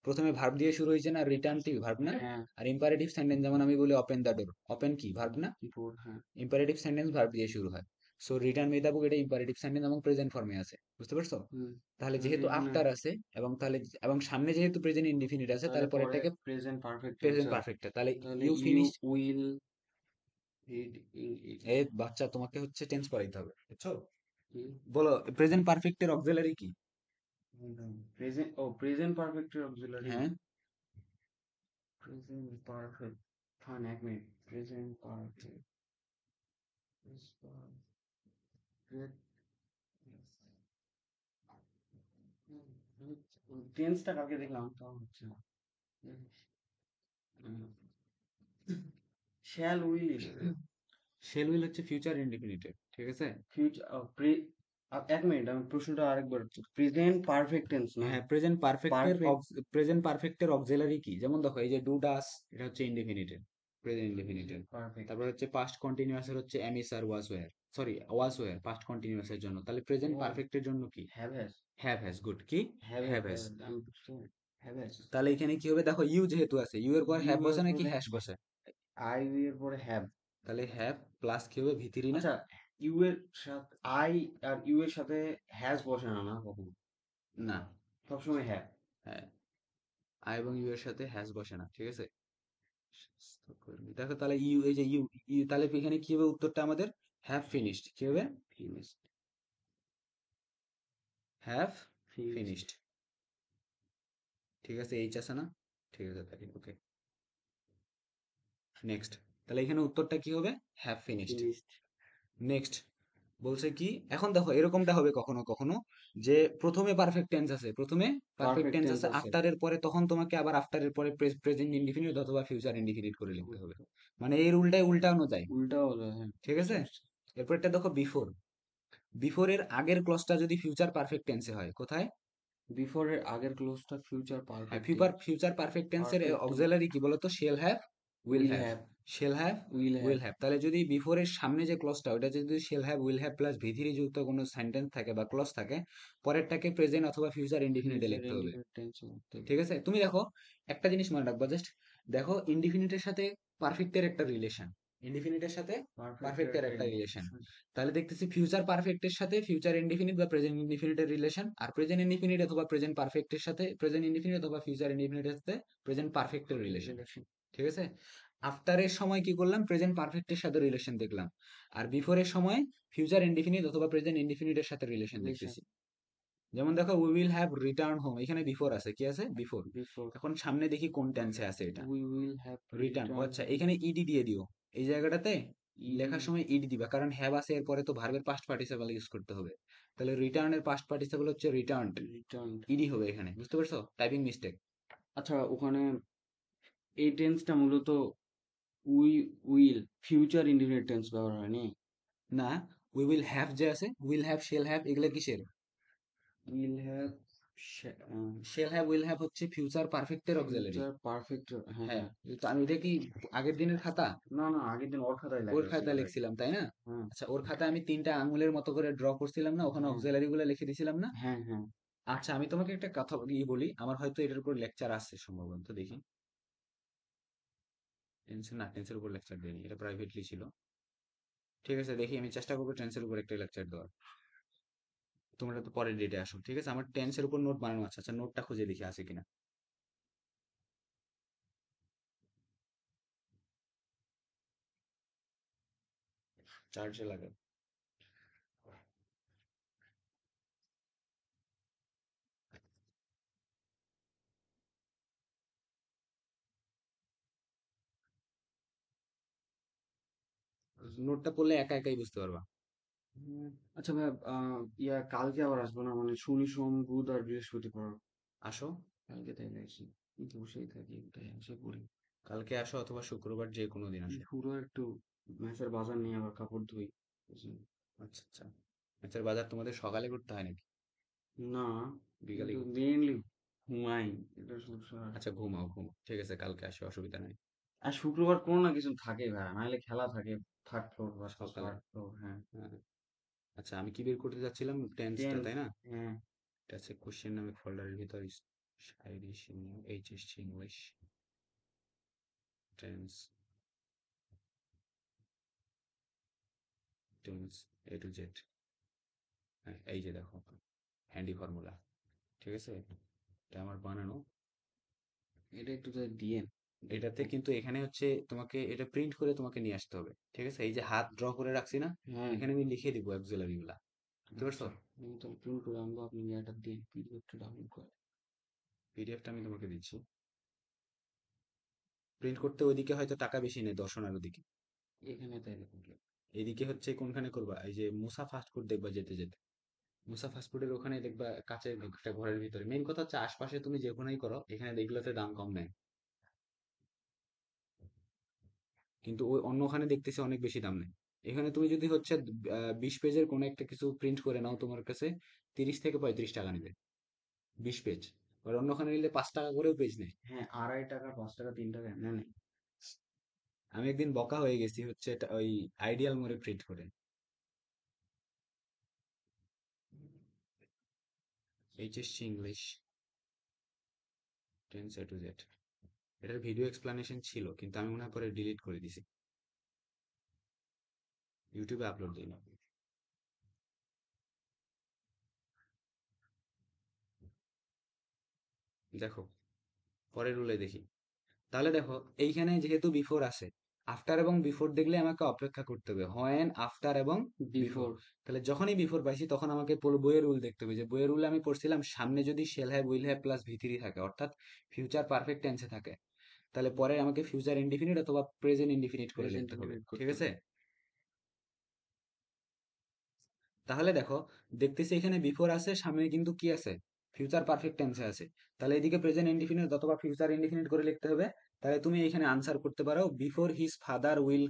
প্রথমে ভার্ব দিয়ে শুরু হয়েছে না, রিটার্ন টি ভার্ব না। হ্যাঁ। আর ইম্পারেটিভ সেন্টেন্স যেমন আমি বলি ওপেন দা ডোর, ওপেন কি ভার্ব না, বোর, হ্যাঁ। ইম্পারেটিভ সেন্টেন্স ভার্ব দিয়ে শুরু হয়। সো রিটার্ন মি দা বুক এটা ইম্পারেটিভ সেন্টেন্স এবং প্রেজেন্ট ফর্মে আছে, বুঝতে পারছো? হুম। তাহলে তাহলে যেহেতু এখানে আফটার আছে, এবং তাহলে এবং সামনে যেহেতু প্রেজেন্ট ইনডিফিনিট আছে, তাহলে তাহলে পরে পরেরটাকে present perfect tense. Present perfect, তাহলে তাহলে you you finish. Will read it. এ বাচ্চা, তোমাকে হচ্ছে টেন্স পড়াইতে হবে, বুঝছো? বলো প্রেজেন্ট পারফেক্টের অক্সিলারি কি? প্রেজেন্ট, ও প্রেজেন্ট পারফেক্টের অক্সিলারি। হ্যাঁ, প্রেজেন্ট পারফেক্ট, ফান, এক মিনিট। প্রেজেন্ট পারফেক্ট, টেন্সটা কালকে দেখলাম তাও হচ্ছে না। Shall will. শেল উইল হচ্ছে ফিউচার ইনডিফিনিটেড, ঠিক আছে। ফিউচার, এক মিনিট, আমি প্রশ্নটা আরেকবার হচ্ছে প্রেজেন্ট পারফেক্ট টেন্স না। হ্যাঁ, পারফেক্ট। প্রেজেন্ট পারফেক্টের অক্সিলারি কি, যেমন দেখো এই যে ডু ডাস, এটা হচ্ছে indefinite, present indefinite. Present perfect. তারপর হচ্ছে পাস্ট কন্টিনিউয়াস এর হচ্ছে am is are was were, sorry was were past continuous এর জন্য, তাহলে প্রেজেন্ট ও, পারফেক্টের জন্য কি? Have has. Have has, good, কি হ্যাভ হ্যাভ হ্যাজ, হ্যাজ। আমি বুঝতে পারি। Have has. তাহলে এখানে কি হবে, দেখো ইউ যেহেতু আছে, ইউ এর পর ইউ হ্যাভ এর বসে নাকি পরে হ্যাশ বসে? আই এর পরে হ্যাভ। তাহলে হ্যাভ প্লাস কি হবে, ভিতরি না। আচ্ছা, ইউ এর সাথে আই আর ইউ এর সাথে হ্যাজ বসে না, না কখনো। না, সবসময় হ্যাভ। হ্যাঁ, আই এবং ইউ এর সাথে হ্যাজ বসে না, ঠিক আছে। দেখো তাহলে ইউ, এই যে ইউ, তাহলে এখানে কি হবে উত্তরটা আমাদের, হ্যাভ ফিনিশড, কি হবে, ফিনিশড। Have finished. ফিনিশড, ঠিক আছে, এইচ আছে না, ঠিক আছে তাহলে ওকে। নেক্সট, তাহলে এখানে উত্তরটা কি হবে, হ্যাভ ফিনিশড। ফিনিশড। নেক্সট বলছে কি, এখন দেখো এরকমটা হবে কখনো কখনো, যে প্রথমে পারফেক্ট টেন্স আছে, প্রথমে পারফেক্ট পারফেক্ট টেন্স টেন্স আছে, আছে। আফটারের পরে তখন তোমাকে আবার আফটারের পরে প্রেজেন্ট ইনডিফিনিট অথবা ফিউচার ইনডিফিনিট করে লিখতে হবে, মানে এই রুলটাই উল্টানো যায়, উল্টাও যায়, হ্যাঁ। ঠিক বুঝতে আছে। পারছি। এরপরটা দেখো বিফোর, বিফোরের আগের ক্লজটা যদি ফিউচার পারফেক্ট টেন্সে হয়, কোথায়? বিফোর এর আগের ক্লোজটা ফিউচার হ্যাঁ, perfect future tense. Future perfect টেন্সের পারফেক্ট টেন্স। অক্সিলারি কি বলতো, shall have, will will have, have. Shall have, will have. Will have. তাহলে যদি বিফোর এর সামনে যে ক্লজটা, ওটা যদি shall have, will have plus V three যুক্ত কোনো সেন্টেন্স থাকে বা ক্লজ থাকে, পরেরটাকে প্রেজেন্ট অথবা ফিউচার ইনডিফিনিটে ফিউচার লিখতে হবে, ইন্ডিপেন্ডেন্ট টেন্স করতে হবে। ঠিক আছে। তুমি দেখো একটা জিনিস মনে রাখবা, জাস্ট দেখো ইনডিফিনিটের সাথে পারফেক্টের একটা রিলেশন, ইনডিফিনিটের সাথে পারফেক্টের পারফেক্টের একটা একটা রিলেশন। রিলেশন। তাহলে দেখতেছি ফিউচার পারফেক্টের সাথে ফিউচার ইনডিফিনিট বা প্রেজেন্ট ইনডিফিনিটের রিলেশন, আর প্রেজেন্ট ইনডিফিনিট অথবা প্রেজেন্ট পারফেক্টের সাথে প্রেজেন্ট ইনডিফিনিট অথবা ফিউচার ইনডিফিনিটের সাথে প্রেজেন্ট পারফেক্টের রিলেশন, রিলেশন। ঠিক আছে। আফটারের সময় কি করলাম, প্রেজেন্ট পারফেক্টের সাথে রিলেশন দেখলাম, আর বিফোরের সময় ফিউচার ইনডিফিনিট অথবা প্রেজেন্ট ইনডিফিনিটের সাথে রিলেশন রিলেশন। দেখতেছি। যেমন দেখো we will have return home, এখানে বিফোর আছে, কি আছে, বিফোর। বিফোর। এখন সামনে দেখি কোন টেন্সে আছে এটা, উই উইল হ্যাভ রিটার্ন। ও রিটার্ন আচ্ছা, হোম। এখানে ইডি দিয়ে দিও, এই জায়গাটাতে ইডি। লেখার সময় ইডি দিবা, কারণ হ্যাভ আছে এরপরে তো ভার্বের পাস্ট পার্টিসিপল ইউজ করতে হবে। তাহলে রিটার্নের পাস্ট পার্টিসিপল হচ্ছে রিটার্নড, রিটার্ন। ইডি হবে এখানে, বুঝতে পারছো, টাইপিং মিস্টেক। আচ্ছা, ওখানে এই টেন্সটা মূলত we will future indefinite tense ব্যবহার হয়নি। না, উই উইল হ্যাভ যে আছে, উইল হ্যাভ, শেল হ্যাভ, এগুলো কিসের? Will have. Shall have, will have হচ্ছে ফিউচার পারফেক্টের অক্সিলারি। ফিউচার পারফেক্ট, হ্যাঁ হ্যাঁ, হ্যাঁ। তো আমি এটা কি আগের দিনের খাতা, না না, আগের দিন ওর খাতায় ওর লেখা ছিল খাতায় ভাই। লিখছিলাম তাই না? হ্যাঁ আচ্ছা, ওর খাতায় আমি তিনটা আঙুলের মতো করে ড্র করছিলাম না, ওখানে হ্যাঁ অক্সিলারি গুলো লিখে দিছিলাম না। হ্যাঁ হ্যাঁ। আচ্ছা, আমি তোমাকে একটা কথা বলি, আমার হয়তো এটার উপর লেকচার আছে সম্ভবত, দেখি। টেন্সের না, টেন্সের উপর লেকচার দেয়নি, এটা প্রাইভেটলি ছিল। ঠিক আছে, দেখি আমি চেষ্টা করবো টেন্সের উপর একটা লেকচার দেওয়ার। তোমরা তো পরের ডেটে আসো, ঠিক আছে, আমার টেন্সের উপর নোট বানানো আছে, আচ্ছা নোটটা খুঁজে দেখি আছে কিনা। চার্জে লাগে। নোটটা পড়লে একা একাই বুঝতে পারবা। উম, আচ্ছা ভাই, কালকে আবার আসবো না, মানে শনি সোম বুধ আর বৃহস্পতিবার। আসো, কালকে তাইলে আসি, বসেই থাকি, তাই এসে পড়ি। কালকে আসো অথবা শুক্রবার যে কোনো দিন আসো। পুরো একটু মেসের বাজার নিয়ে আবার কাপড় ধুই, বুঝলি? আচ্ছা আচ্ছা, মাছের বাজার তোমাদের সকালে করতে হয় নাকি না, বিকালে কিন্তু করতে হয়? মেইনলি ঘুমাই, এটা সমস্যা হয়। আচ্ছা ঘুমাও ঘুমাও, ঠিক আছে কালকে আসো, অসুবিধা নাই। আর শুক্রবার কোনো না কিছু থাকে ভাই, নাহলে খেলা থাকে, থার্ড ফ্লোর ভার্সেস সকালে, ফার্স্ট ফ্লোর। হ্যাঁ, হ্যাঁ। আচ্ছা আমি কি বের করতে যাচ্ছিলাম, টেন্সটা টেন্স। তাই না? হ্যাঁ, এটা আছে কোশ্চেন নামে ফোল্ডারের ভিতর, আইরিশ, HSC English, tense, tense A to Z. হ্যাঁ এই যে দেখো, হ্যান্ডি ফর্মুলা, ঠিক আছে, এটা আমার বানানো। এটা একটু তাই দিয়েন, এটাতে দেখবো। কিন্তু এখানে হচ্ছে তোমাকে এটা প্রিন্ট করে তোমাকে নিয়ে আসতে হবে, ঠিক আছে? এই যে হাত ড্র করে রাখছি না, হ্যাঁ, এখানে আমি লিখে দিব অক্সিলারি গুলা, বুঝতে পারছো? আচ্ছা, আমি তাহলে প্রিন্ট করে আনবো, আপনি এটা দিন, পিডিএফটা ডাউনলোড করে। পিডিএফটা আমি তোমাকে দিচ্ছি। প্রিন্ট করতে ওইদিকে হয়তো টাকা বেশি নেই, 10 আনার ওদিকে। এখানে তাই দেখুন। এইদিকে হচ্ছে কোনখানে করবা, এই যে মুসা ফাস্ট ফুড দেখবা যেতে যেতে, মুসা ফাস্ট ফুডের ওখানে দেখবা কাঁচের একটা ঘরের ভিতরে। মেইন কথা হচ্ছে আশপাশে তুমি যেখানেই করো, এখানে এগুলোতে দাম কম নেয়, কিন্তু ওই অন্য ওখানে দেখতেছি অনেক বেশি দাম নেয়। এখানে তুমি যদি হচ্ছে 20 পেজের কোনো একটা কিছু প্রিন্ট করে নাও, তোমার কাছে 30 থেকে 35 টাকা নেবে 20 পেজ। আর অন্য ওখানে নিলে 5 টাকা করেও পেজ নেয়। হ্যাঁ, 2.5 টাকা 5 টাকা 3 টাকা এমনি নেই। আমি একদিন বকা হয়ে গেছি হচ্ছে এটা ওই আইডিয়াল মোড়ে প্রিন্ট করে, HSC English, tense A to Z. এটার ভিডিও এক্সপ্লানেশন ছিল কিন্তু আমি মনে হয় পরে ডিলিট করে দিছি, ইউটিউবে আপলোড দিই না। দেখো পরের রুলে দেখি, তাহলে দেখো এইখানে যেহেতু বিফোর আছে, আফটার এবং বিফোর দেখলে আমাকে অপেক্ষা করতে হবে, হোয়েন আফটার এবং বিফোর। বিফোর। তাহলে যখনই বিফোর পাইছি তখন আমাকে বইয়ের রুল দেখতে হবে, যে বইয়ের রুল আমি পড়ছিলাম সামনে যদি shall have will have plus ভি3 থাকে, অর্থাৎ ফিউচার পারফেক্ট টেন্সে থাকে, তাহলে পরে আমাকে ফিউচার ইনডিফিনিট অথবা প্রেজেন্ট ইনডিফিনিট করে প্রেজেন্ট লিখতে হবে, ইন্ডিপেন্ডেন্ট ঠিক করতে আছে? হবে। তাহলে দেখো, দেখতেছি এখানে বিফোর আছে, সামনে কিন্তু কি আছে, ফিউচার পারফেক্ট টেন্সে আছে, তাহলে এদিকে প্রেজেন্ট ইনডিফিনিট অথবা ফিউচার ইনডিফিনিট করে লিখতে হবে। তাহলে তুমি এখানে আনসার করতে পারো before his father will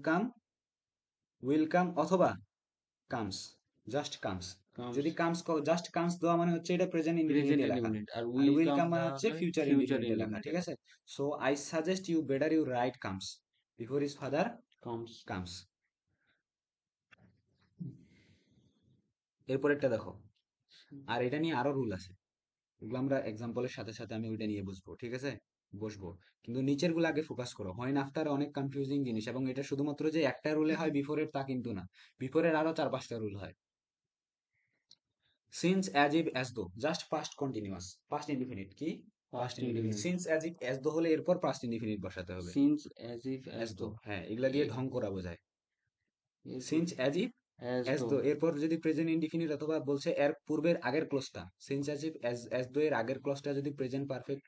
come অথবা কামস, জাস্ট কামস। কামস। যদি কামস, জাস্ট কামস দেওয়া মানে হচ্ছে এটা প্রেজেন্ট প্রেজেন্ট ইনডিফিনিটে লেখা, ইন্ডিপেন্ডেন্ট, আর আর উইল উইল কাম কাম মানে দেওয়া হচ্ছে হলে ফিউচার ফিউচার ইনডিফিনিটে লেখা, ঠিক ইন্ডিপেন্ডেন্ট। আছে? So I suggest you better you write comes before his father comes. Comes. এরপরেরটা দেখো, আর এটা নিয়ে আরো রুল আছে, ওগুলো আমরা এক্সাম্পলের সাথে সাথে আমি ওইটা নিয়ে বুঝবো, ঠিক আছে? বসবো, কিন্তু নিচের গুলো আগে ফোকাস করো। হয় আফটার অনেক কনফিউজিং জিনিস, এবং এটা শুধুমাত্র যে একটা রুলে হয় বিফোরের তা কিন্তু না, বিফোরের আরো 4-5টা রুল হয়। Since as if as though, just past continuous, past indefinite কি, past past indefinite. Independent. Since as though হলে এরপর পাস্ট ইনডিফিনিট বসাতে হবে, since as if as as though, though. হ্যাঁ এগুলা দিয়ে এ- ঢং করা বোঝায়। As if since as if as as though. Though এরপর যদি প্রেজেন্ট ইনডিফিনিট অথবা বলছে এর পূর্বের আগের ক্লজটা, since as if as as though এর আগের ক্লজটা যদি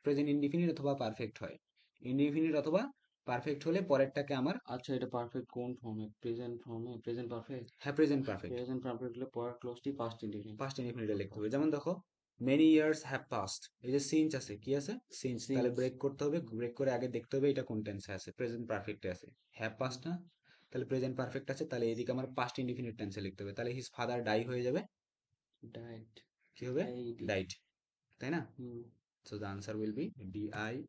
প্রেজেন্ট ইনডিফিনিট অথবা পারফেক্ট হয়, ইনডিফিনিট অথবা পারফেক্ট হলে পরেরটাকে আমার, আচ্ছা, এটা পারফেক্ট কোন ফর্মে? প্রেজেন্ট ফর্মে, প্রেজেন্ট পারফেক্ট। হ্যাঁ প্রেজেন্ট পারফেক্ট, প্রেজেন্ট পারফেক্ট হলে পরের ক্লোজটি পাস্ট ইন্ডিপেন্ডেন্ট। পাস্ট ইনডিফিনিটে লিখতে হবে। যেমন দেখো, মেনি ইয়ার্স হ্যাভ পাস্ট, এই যে সিন্স আছে, কি আছে, সিন্স, তাহলে সিন্স। ব্রেক করতে হবে, ব্রেক করে আগে দেখতে হবে এটা কোন টেন্সে আছে, প্রেজেন্ট পারফেক্টে আছে, হ্যাভ পাস্ট না, তাহলে প্রেজেন্ট পারফেক্ট আছে, তাহলে এদিকে আমার পাস্ট ইনডিফিনিট টেন্সে লিখতে হবে, তাহলে হিজ ফাদার ডাই হয়ে যাবে, ডাইট। কি হবে, এইডি। ডাইট, তাই না? হুম। So the answer will be DIED।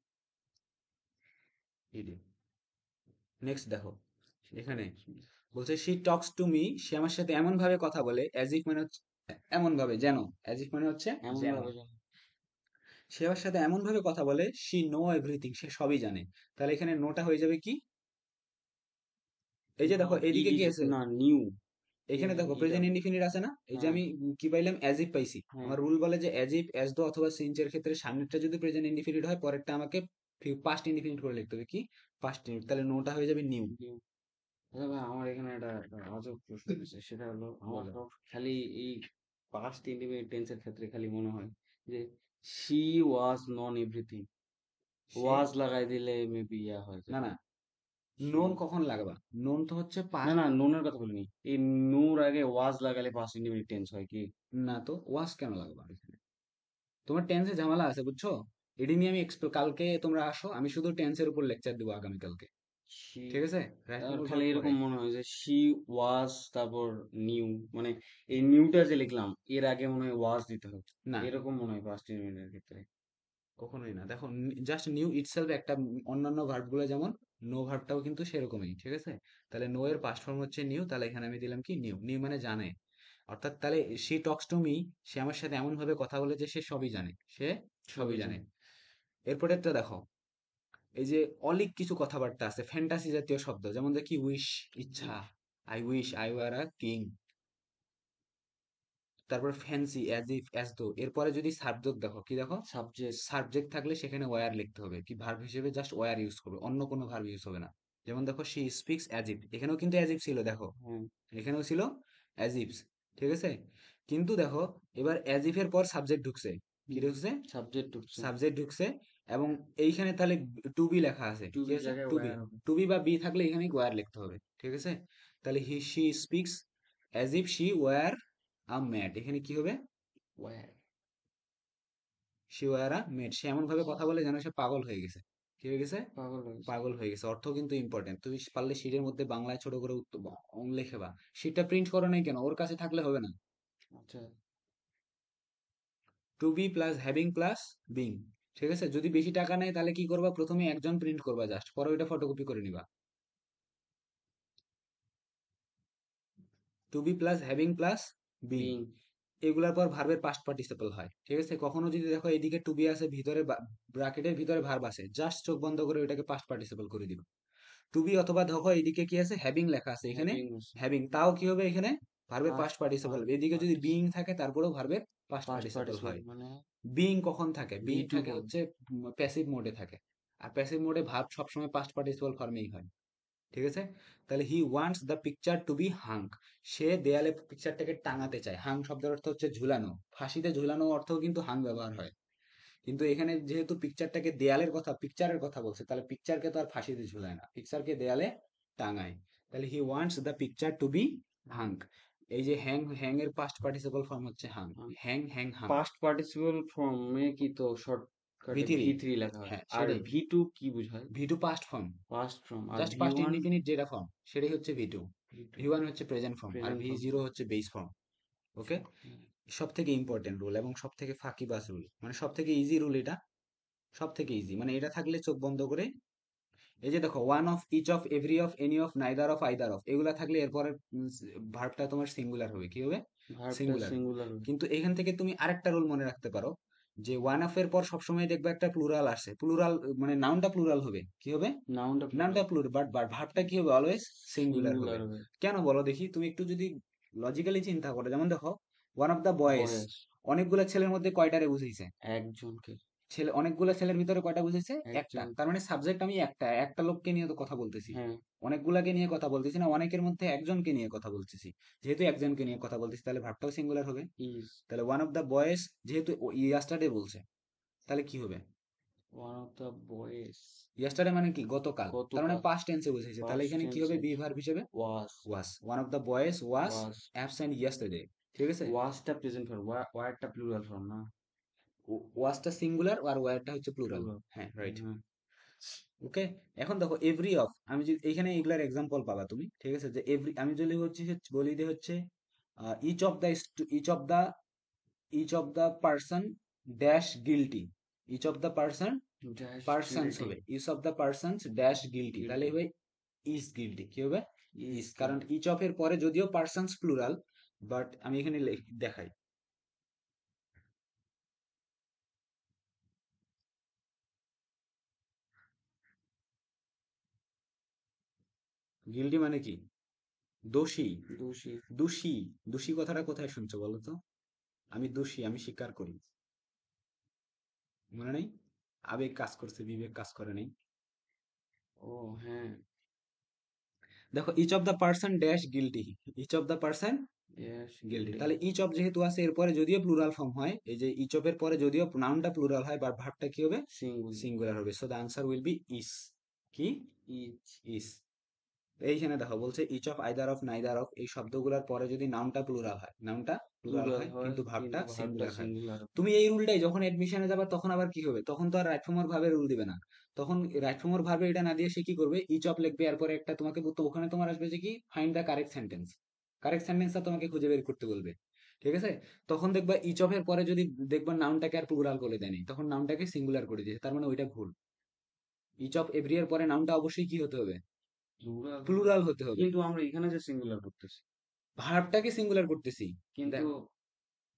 Next দেখো, সেটা এখানে হচ্ছে বলছে শি টক্স টু মি, সে আমার সাথে এমন ভাবে কথা বলে, অ্যাজ ইফ মানে হচ্ছে এমন ভাবে যেন, অ্যাজ ইফ মানে হচ্ছে এমন যেন, ভাবে যেন। সে আমার সাথে এমন ভাবে কথা বলে, শি নো এভরিথিং, সে সবই জানে। তাহলে এখানে নোটা হয়ে যাবে কি, এই যে দেখো এদিকে ইডি, কি আছে, না নিউ। এখানে দেখো ইটা। প্রেজেন্ট ইনডিফিনিট আছে না, এই যে হ্যাঁ, আমি কি পাইলাম, অ্যাজ ইফ পাইছি। হ্যাঁ। আমার রুল বলে যে অ্যাজ ইফ অ্যাজ দো অথবা সিন্সের ক্ষেত্রে সামনেরটা যদি প্রেজেন্ট ইনডিফিনিট হয়, পরেরটা আমাকে পাস্ট ইনডিফিনিট করে লিখতে হবে, কি, পাস্ট ইনডিফিনিট, তাহলে নোটা হয়ে যাবে নিউ। নিউ। আচ্ছা ভাই, আমার এখানে একটা আজব প্রশ্ন আছে, সেটা হলো আমার বলো, খালি এই পাস্ট ইন্ডিপেন্ডেন্ট টেন্সের ক্ষেত্রে খালি মনে হয় যে শি ওয়াজ নন এভরিথিং, সে, ওয়াজ লাগাই দিলে মেবি ইয়া হয়ে না যাবে। না, নোন সি। কখন লাগবা? নোন তো হচ্ছে না পাস্ট। না, নুনের কথা বলিনি। এই নূর আগে ওয়াজ লাগালে পাস্ট ইন্ডিফিনিট টেন্স হয় কি? না তো ওয়াজ কেন লাগবা এখানে? তোমার টেন্সে ঝামেলা আছে বুঝছো? এটি নিয়ে আমি কালকে তোমরা আসো, আমি শুধু টেন্সের উপর লেকচার দেবো আগামীকালকে। শি। ঠিক আছে, রাইট আর মুর খালি ভার্ব পরে। এরকম মনে হয় যে শি ওয়াজ, তারপর নিউ, মানে এই নিউটা যে লিখলাম এর আগে মনে হয় ওয়াজ দিতে হবে, না, এরকম মনে হয় পাস্ট ইন্ডিফিনিটের ক্ষেত্রে। কখনোই না। দেখো, জাস্ট নিউ ইটসেলফ একটা অন্যান্য ভার্ব গুলো যেমন নো ভার্বটাও কিন্তু সেরকমই, ঠিক আছে? তাহলে নো এর পাস্ট ফর্ম হচ্ছে নিউ, তাহলে এখানে আমি দিলাম কি নিউ। নিউ মানে জানে। অর্থাৎ তাহলে সি টক্স টু মি, সে আমার সাথে এমন ভাবে কথা বলে যে সে সবই জানে, সে সবই সবই জানে। জানে। এরপরে একটা দেখো, এই যে অলিক কিছু কথাবার্তা আছে ফ্যান্টাসি জাতীয় শব্দ, যেমন দেখি উইশ, ইচ্ছা, wish I were a king. তারপর fancy, as if, as though. এরপরে যদি সাবজেক্ট দেখো, কি দেখো? সাবজেক্ট। সাবজেক্ট থাকলে সেখানে ওয়্যার লিখতে হবে, কি ভার্ব হিসেবে জাস্ট ওয়্যার ইউজ করবে, অন্য কোনো ভার্ব ইউজ হবে না। যেমন দেখো, শি স্পিক্স অ্যাজ ইফ, এখানেও কিন্তু অ্যাজ ইফ ছিল দেখো, হ্যাঁ। এখানেও ছিল অ্যাজ ইফস, ঠিক আছে? কিন্তু দেখো, এবার অ্যাজ ইফ এর পর সাবজেক্ট ঢুকছে। কি ঢুকছে? সাবজেক্ট ঢুকছে। সাবজেক্ট ঢুকছে। এবং এইখানে তাহলে টু বি লেখা আছে, টু কি বি আছে? জায়গায় টু বি। ওয়্যার হবে। টু বি বা বি থাকলে এখানে ওয়্যার লিখতে হবে, ঠিক আছে? তাহলে she speaks as if she were a mad, এখানে কি হবে? Were. She were a mad, সে এমন ভাবে কথা বলে যেন সে পাগল হয়ে গেছে। কি হয়ে গেছে? পাগল হয়েছে। পাগল হয়ে গেছে। অর্থ কিন্তু ইম্পর্টেন্ট। তুমি পারলে শিটের মধ্যে বাংলায় ছোট করে লিখে বা। শিটটা প্রিন্ট করো নাই কেন? ওর কাছে থাকলে হবে না। আচ্ছা। To be plus having plus being, ঠিক আছে? যদি বেশি টাকা নেয় তাহলে কি করবা? প্রথমে একজন প্রিন্ট করবা জাস্ট, পরে ওইটা ফটোকপি করে নিবা। To be plus having plus being, being. এগুলার পর ভার্বের পাস্ট পার্টিসিপল হয়, ঠিক আছে? কখনো যদি দেখো এইদিকে টু বি আছে, ভিতরে ব্র্যাকেটের ভিতরে ভার্ব আছে, জাস্ট চোখ বন্ধ করে ওইটাকে পাস্ট পার্টিসিপল করে দিবা। টু বি, অথবা দেখো এইদিকে কি আছে? হ্যাভিং লেখা আছে এখানে, হ্যাভিং আছে। হ্যাভিং, তাও কি হবে এখানে? ভার্বের পাস্ট পাস্ট পার্টিসিপল। এদিকে যদি বিইং থাকে তারপরেও ভার্বের পাস্ট পাস্ট পার্টিসিপল পার্টিসিপল হয়। মানে বিইং কখন থাকে? ভি বিইং টু থাকে ফর্ম। হচ্ছে প্যাসিভ মোডে থাকে। আর প্যাসিভ মোডে ভার্ব সবসময় পাস্ট পার্টিসিপল ফর্মেই হয়, ঠিক আছে? তাহলে he wants the picture to be hung, সে দেয়ালে পিকচারটাকে টাঙাতে চায়। হাং শব্দের অর্থ হচ্ছে ঝুলানো, ফাঁসিতে ঝুলানো অর্থও কিন্তু হাং ব্যবহার হয়। কিন্তু এখানে যেহেতু পিকচারটাকে দেয়ালের কথা, পিকচারের কথা বলছে, তাহলে পিকচারকে তো আর ফাঁসিতে ঝুলায় না, পিকচারকে দেয়ালে টাঙায়। তাহলে he wants the picture to be hung. এই যে হ্যাং, হ্যাং এর পাস্ট পার্টিসিপল ফর্ম হচ্ছে hung. Hang, hang, hung. Past participle ফর্মে কি তো শর্টকাটে ভি3। ভি থ্রি লেখা হয়, হ্যাঁ আর সেটাই। ভি টু কি বোঝায়? V two past form, past form. আর just V past one? Indefinite যেটা ফর্ম সেটাই হচ্ছে V two. V two V one হচ্ছে প্রেজেন্ট ফর্ম, আর প্রেজেন্ট ভি ফর্ম। জিরো হচ্ছে বেস ফর্ম। ওকে, সব থেকে ইম্পর্টেন্ট রুল এবং সব থেকে ফাঁকিবাজ রুল, মানে সব থেকে ইজি রুল এটা, সব থেকে ইজি। মানে এটা থাকলে চোখ বন্ধ করে, এই যে দেখো, one of, each of, every of, any of, neither of, either of, এগুলা থাকলে এরপরে ভার্বটা তোমার সিঙ্গুলার হবে। কি হবে? ভার্বটা সিঙ্গুলার। সিঙ্গুলার। কিন্তু এখান থেকে তুমি আরেকটা রুল মনে রাখতে পারো, যে ওয়ান অফ এর পর সবসময় দেখবে একটা প্লুরাল আসে, প্লুরাল মানে নাউনটা প্লুরাল হবে। কি হবে? নাউনটা নাউনটা প্লুরাল। প্লুরাল, বাট ভার্বটা কি হবে? অলওয়েজ সিঙ্গুলার হবে। সিঙ্গুলার হবে। কেন বলো দেখি? তুমি একটু যদি লজিক্যালি চিন্তা করো, যেমন দেখো, ওয়ান অফ দ্য বয়েজ, বয়স। অনেকগুলো ছেলের মধ্যে কয়টারে বুঝাইছে? একজনকে। ছেলে, অনেকগুলো ছেলের ভিতরে কয়টা বুঝেছে? একটা। একজন। তার মানে সাবজেক্ট আমি একটা, একটা লোককে নিয়ে তো কথা বলতেছি, হ্যাঁ। অনেকগুলাকে নিয়ে কথা বলতেছি না, অনেকের মধ্যে একজনকে নিয়ে কথা বলতেছি। যেহেতু একজনকে নিয়ে কথা বলতেছি, তাহলে ভার্বটাও সিঙ্গুলার হবে। ইজ। তাহলে ওয়ান অফ দ্য বয়েজ, যেহেতু ইয়াস্টারডে বলছে, তাহলে কি হবে? One of the boys. Yesterday মানে কি? গতকাল। তার মানে গতকাল। পাস্ট টেন্সে বুঝেছে, তাহলে পাস্ট এখানে কি হবে? টেন্সে বি ভার্ব হিসেবে was. Was. One of the boys was was. Absent yesterday, ঠিক আছে? ওয়াজটা প্রেজেন্ট ফর্ম, ওয়ারটা প্লুরাল ফর্ম না? ওয়াসটা সিঙ্গুলার আর ওয়ারটা হচ্ছে প্লুরাল। প্লুরাল। হ্যাঁ, রাইট। হ্যাঁ। ওকে, এখন দেখো এভরি অফ, আমি যদি এইখানে এগুলার এক্সাম্পল পাবা তুমি, ঠিক আছে? যে এভরি, আমি যদি হচ্ছে বলি দিয়ে হচ্ছে each of the, each of the, each of the person dash guilty, each of the person, dash persons guilty. হবে, each of the persons dash guilty, তাহলে গিল্টি। হবে ইজ গিলটি। কি হবে? ইজ ইজ, কারণ গিল্টি। ইচ অফ এর পরে যদিও পার্সনস প্লুরাল, বাট আমি এখানে দেখাই, গিলটি মানে কি? দোষী। দোষী। দোষী, দোষী কথাটা কোথায় শুনছো বলো তো? আমি দোষী, আমি স্বীকার করি। মনে নেই? আবেগ কাজ করছে, বিবেক কাজ করে নাই। ও হ্যাঁ। দেখো, each of the person dash guilty, each of the person dash guilty, guilty. তাহলে ইচ অফ যেহেতু আছে এরপরে যদিও প্লুরাল ফর্ম হয়, এই যে ইচ অফ এর পরে যদিও নাউনটা প্লুরাল হয়, বাট ভার্বটা কি হবে? সিঙ্গুল। সিঙ্গুলার হবে। So the answer will be is. কি? ইজ। ইস। এইখানে দেখো বলছে each of either of neither of এই শব্দগুলোর পরে যদি নাউনটা প্লুরাল হয়, নাউনটা প্লুরাল প্লুরাল হয় হয় কিন্তু ভার্বটা কিন্তু ভার্বটা সিঙ্গুলার হয়। সিঙ্গুলার হবে। তুমি এই রুলটাই যখন এডমিশনে যাবা তখন আবার কি হবে, তখন তো আর রাইট ফর্ম অর ভার্বের রুল দিবে না। তখন রাইট ফর্ম অর ভার্বে এটা না দিয়ে সে কি করবে, ইচ অফ লিখবে, এরপরে একটা তোমাকে তো ওখানে তোমার আসবে যে কি find the correct sentence, correct সেন্টেন্সটা তোমাকে খুঁজে বের করতে বলবে। ঠিক আছে, তখন দেখবা ইচ অফ এর পরে যদি দেখবা নাউনটাকে আর প্লুরাল করে দেয়নি, তখন নাউনটাকে সিঙ্গুলার করে দিয়েছে, তার মানে ওইটা ভুল। ইচ অফ এভরি এর পরে নাউনটা অবশ্যই কি হতে হবে, প্লুরাল হবে, প্লুরাল হতে হবে। কিন্তু আমরা এখানে যে সিঙ্গুলার করতেছি, ভার্বটাকে সিঙ্গুলার করতেছি। কিন্তু দেখ,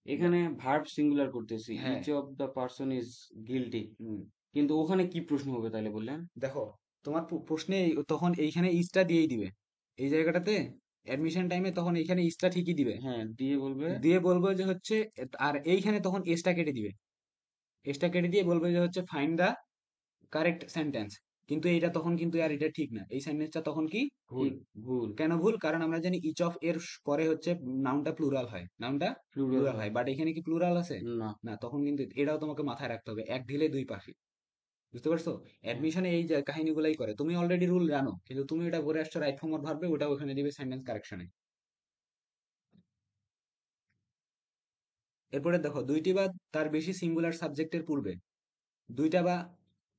এখানে ভার্ব সিঙ্গুলার করতেছি, হ্যাঁ, each of the person is guilty, হুম, কিন্তু ওখানে কি প্রশ্ন হবে তাহলে বললেন? দেখো তোমার প্রশ্নে তখন এইখানে ইসটা দিয়েই দিবে, এই জায়গাটাতে অ্যাডমিশন টাইমে তখন এইখানে ইসটা ঠিকই দিবে, হ্যাঁ, দিয়ে বলবে দিয়ে বলবো যে হচ্ছে, আর এইখানে তখন এসটা কেটে দিবে, এসটা কেটে দিয়ে বলবে যে হচ্ছে ফাইন্ড দা কারেক্ট সেন্টেন্স। কিন্তু এইটা তখন কিন্তু আর এটা ঠিক না, এই সেন্টেন্সটা তখন কি ভুল। ঠিক, ভুল, কেন ভুল, কারণ আমরা জানি ইচ অফ এর পরে হচ্ছে নাউনটা প্লুরাল হয়, নাউনটা প্লুরাল প্লুরাল হয়, হয়। বাট এখানে কি প্লুরাল আছে? না। না, তখন কিন্তু এটাও তোমাকে মাথায় রাখতে হবে, এক ঢিলে দুই পাখি। বুঝতে পারছো? হ্যাঁ, অ্যাডমিশনে এই যে কাহিনীগুলাই করে, তুমি অলরেডি রুল জানো কিন্তু তুমি এটা পড়ে আসছো রাইট ফর্ম ভার্বে, ওটা ওখানে দিবে সেন্টেন্স কারেকশনে। এরপরে দেখো দুইটি বা তার বেশি সিঙ্গুলার সাবজেক্টের পূর্বে, দুইটা বা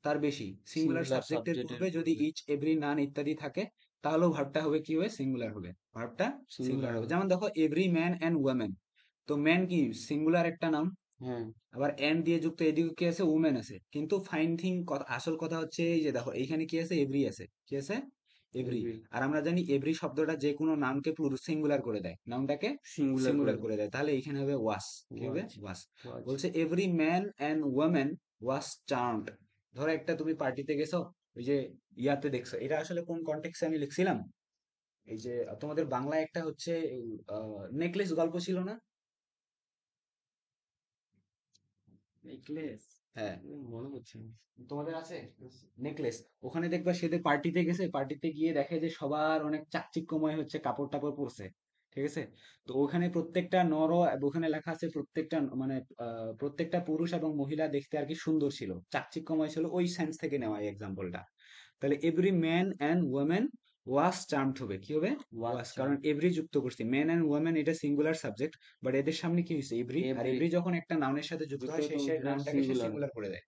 তার বেশি সিঙ্গুলার সিঙ্গুলার সাবজেক্টের সাবজেক্টের পূর্বে যদি পূর্বে ইচ এভরি নান ইত্যাদি থাকে, তাহলেও ভার্বটা হবে কি হবে, সিঙ্গুলার হবে, ভার্বটা সিঙ্গুলার সিঙ্গুলার হবে। হবে। যেমন দেখো এভরি ম্যান অ্যান্ড ওয়ামেন, তো ম্যান কি সিঙ্গুলার একটা নাউন, হ্যাঁ, আবার এন্ড দিয়ে যুক্ত, এদিকে কি আছে, উমেন আছে, কিন্তু ফাইন থিং, আসল কথা হচ্ছে এই যে দেখো এইখানে কি আছে, এভরি আছে, কি আছে, এভরি। এভরি আর আমরা জানি এভরি শব্দটা যে কোনো নাউনকে সিঙ্গুলার করে দেয়, নাউনটাকে সিঙ্গুলার করে সিঙ্গুলার দেয়। করে দেয়, তাহলে এখানে হবে ওয়াস, কি হবে, ওয়াজ, ওয়াস। ওয়াজ। বলছে every man and women was charmed. ধরো একটা তুমি পার্টিতে গেছো, ওই যে ইয়াতে দেখছো, এটা আসলে কোন কন্টেক্সে আমি লিখছিলাম, এই যে তোমাদের বাংলায় একটা হচ্ছে নেকলেস গল্প ছিল না? নেকলেস, হ্যাঁ, মনে হচ্ছে না। তোমাদের আছে নেকলেস, ওখানে দেখবা সেদের পার্টিতে গেছে, পার্টিতে গিয়ে দেখে যে সবার অনেক চাকচিক্যময় হচ্ছে কাপড় টাপড় পরছে। ঠিক আছে, তো ওখানে প্রত্যেকটা ওখানে লেখা আছে প্রত্যেকটা মানে প্রত্যেকটা পুরুষ এবং মহিলা দেখতে আর কি সুন্দর ছিল, চাকচিক্যময় ছিল, ওই সেন্স থেকে নেওয়া এই এক্সাম্পলটা। তাহলে every man and women was charmed হবে, কি হবে, ওয়াস, ওয়াচ্চা, কারণ এভরি যুক্ত করছি, ম্যান অ্যান্ড ওয়ামেন এটা সিঙ্গুলার সাবজেক্ট, বাট এদের সামনে কি হয়েছে, এভরি, আর এভরি এভরি যখন একটা নাউনের সাথে যুক্ত যুক্ত হয় হতো সেই সেটা নাউনটাকে সে সিঙ্গুলার। সিঙ্গুলার করে দেয়।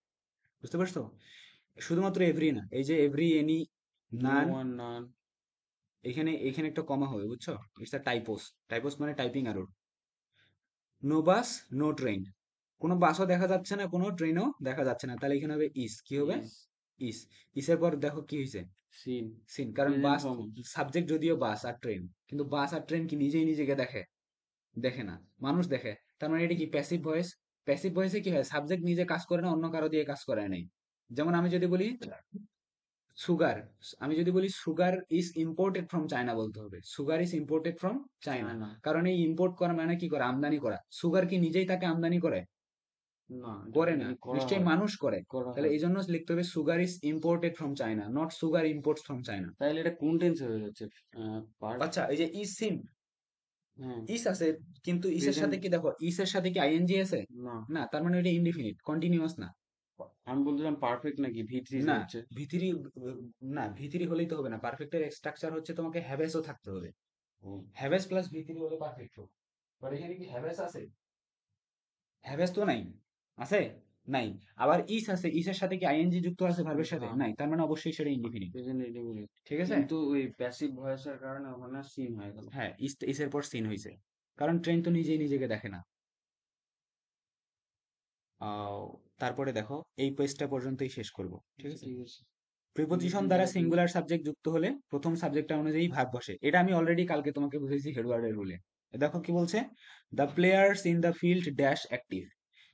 বুঝতে পারছো? শুধুমাত্র এভরি না, এই যে every, any, no none, one, none. এখানে এখানে একটা কমা হবে, বুঝছো? ইটস আ টাইপোস, টাইপোস মানে টাইপিং এরর। নো বাস, নো ট্রেন, কোনো বাসও দেখা যাচ্ছে না, কোনো ট্রেনও দেখা যাচ্ছে না, তাহলে এখানে হবে ইস, কি হবে, ইজ ইস। ইসের পর দেখো কি হয়েছে, সিন, সিন, কারণ প্রেজেন্ট বাস, ফর্ম। সাবজেক্ট যদিও বাস আর ট্রেন, কিন্তু বাস আর ট্রেন কি নিজেই নিজেকে দেখে, দেখে না, মানুষ দেখে, তার মানে এটা কি প্যাসিভ ভয়েস। প্যাসিভ ভয়েসে কি হয়, সাবজেক্ট নিজে কাজ করে না, অন্য কারো দিয়ে কাজ করায় নাই। যেমন আমি যদি বলি সুগার, আমি যদি বলি sugar is imported from China, বলতে হবে sugar is imported from China, China. কারণ এই ইম্পোর্ট করা মানে কি করা, আমদানি করা। সুগার কি নিজেই তাকে আমদানি করে, না, এটা করে না, দিয়ে করা নিশ্চয়ই হয়, মানুষ করে। করা তাহলে হয়। এই জন্য লিখতে হবে sugar is imported from China, not sugar imports from China. তাইলে এটা কোন টেন্সে হয়ে যাচ্ছে? পার, আচ্ছা, এই যে ইজ সিন, হ্যাঁ, ইস আছে, কিন্তু ইসের সাথে প্রেজেন্ট, কি দেখো, ইসের সাথে কি আইএনজি আছে? না। না, তার মানে এটা ইনডিফিনিট, কন্টিনিউয়াস না। আমি বলছিলাম পারফেক্ট নাকি ভি3 যে না, হচ্ছে। ভিথিরি, না ভিথিরি হলেই তো হবে না, পারফেক্টের স্ট্রাকচার হচ্ছে তোমাকে হ্যাভেসও থাকতে হবে, ও, হ্যাভেস প্লাস ভিথিরি হলে পারফেক্ট হবে। বাট এখানে কি হ্যাভেস আছে? হ্যাভেস তো নাই, আছে, নাই। আবার ইস আছে, ইসের সাথে কি আইএনজি যুক্ত আছে ভার্বের সাথে? না, নাই, তার মানে অবশ্যই সেটা ইনডিফিনিট। Present indefinite. ঠিক আছে, কিন্তু ওই প্যাসিভ ভয়েসের কারণে ওখানে সিন হয়ে গেল। হ্যাঁ, ইসের পর সিন হয়েছে, কারণ ট্রেন তো নিজেই নিজেকে দেখে না। আহ, তারপরে দেখো এই পেজটা পর্যন্তই শেষ করব, ঠিক আচ্ছা, আছে। ঠিক আছে। প্রিপোজিশন প্রিপোজিশন দ্বারা দ্বারা কি? সিঙ্গুলার সাবজেক্ট যুক্ত হলে প্রথম সাবজেক্টটা অনুযায়ী ভাগ বসে, এটা আমি অলরেডি কালকে তোমাকে বুঝেছি হেডওয়ার্ডের রুলে। দেখো কি বলছে, the players in the field dash active.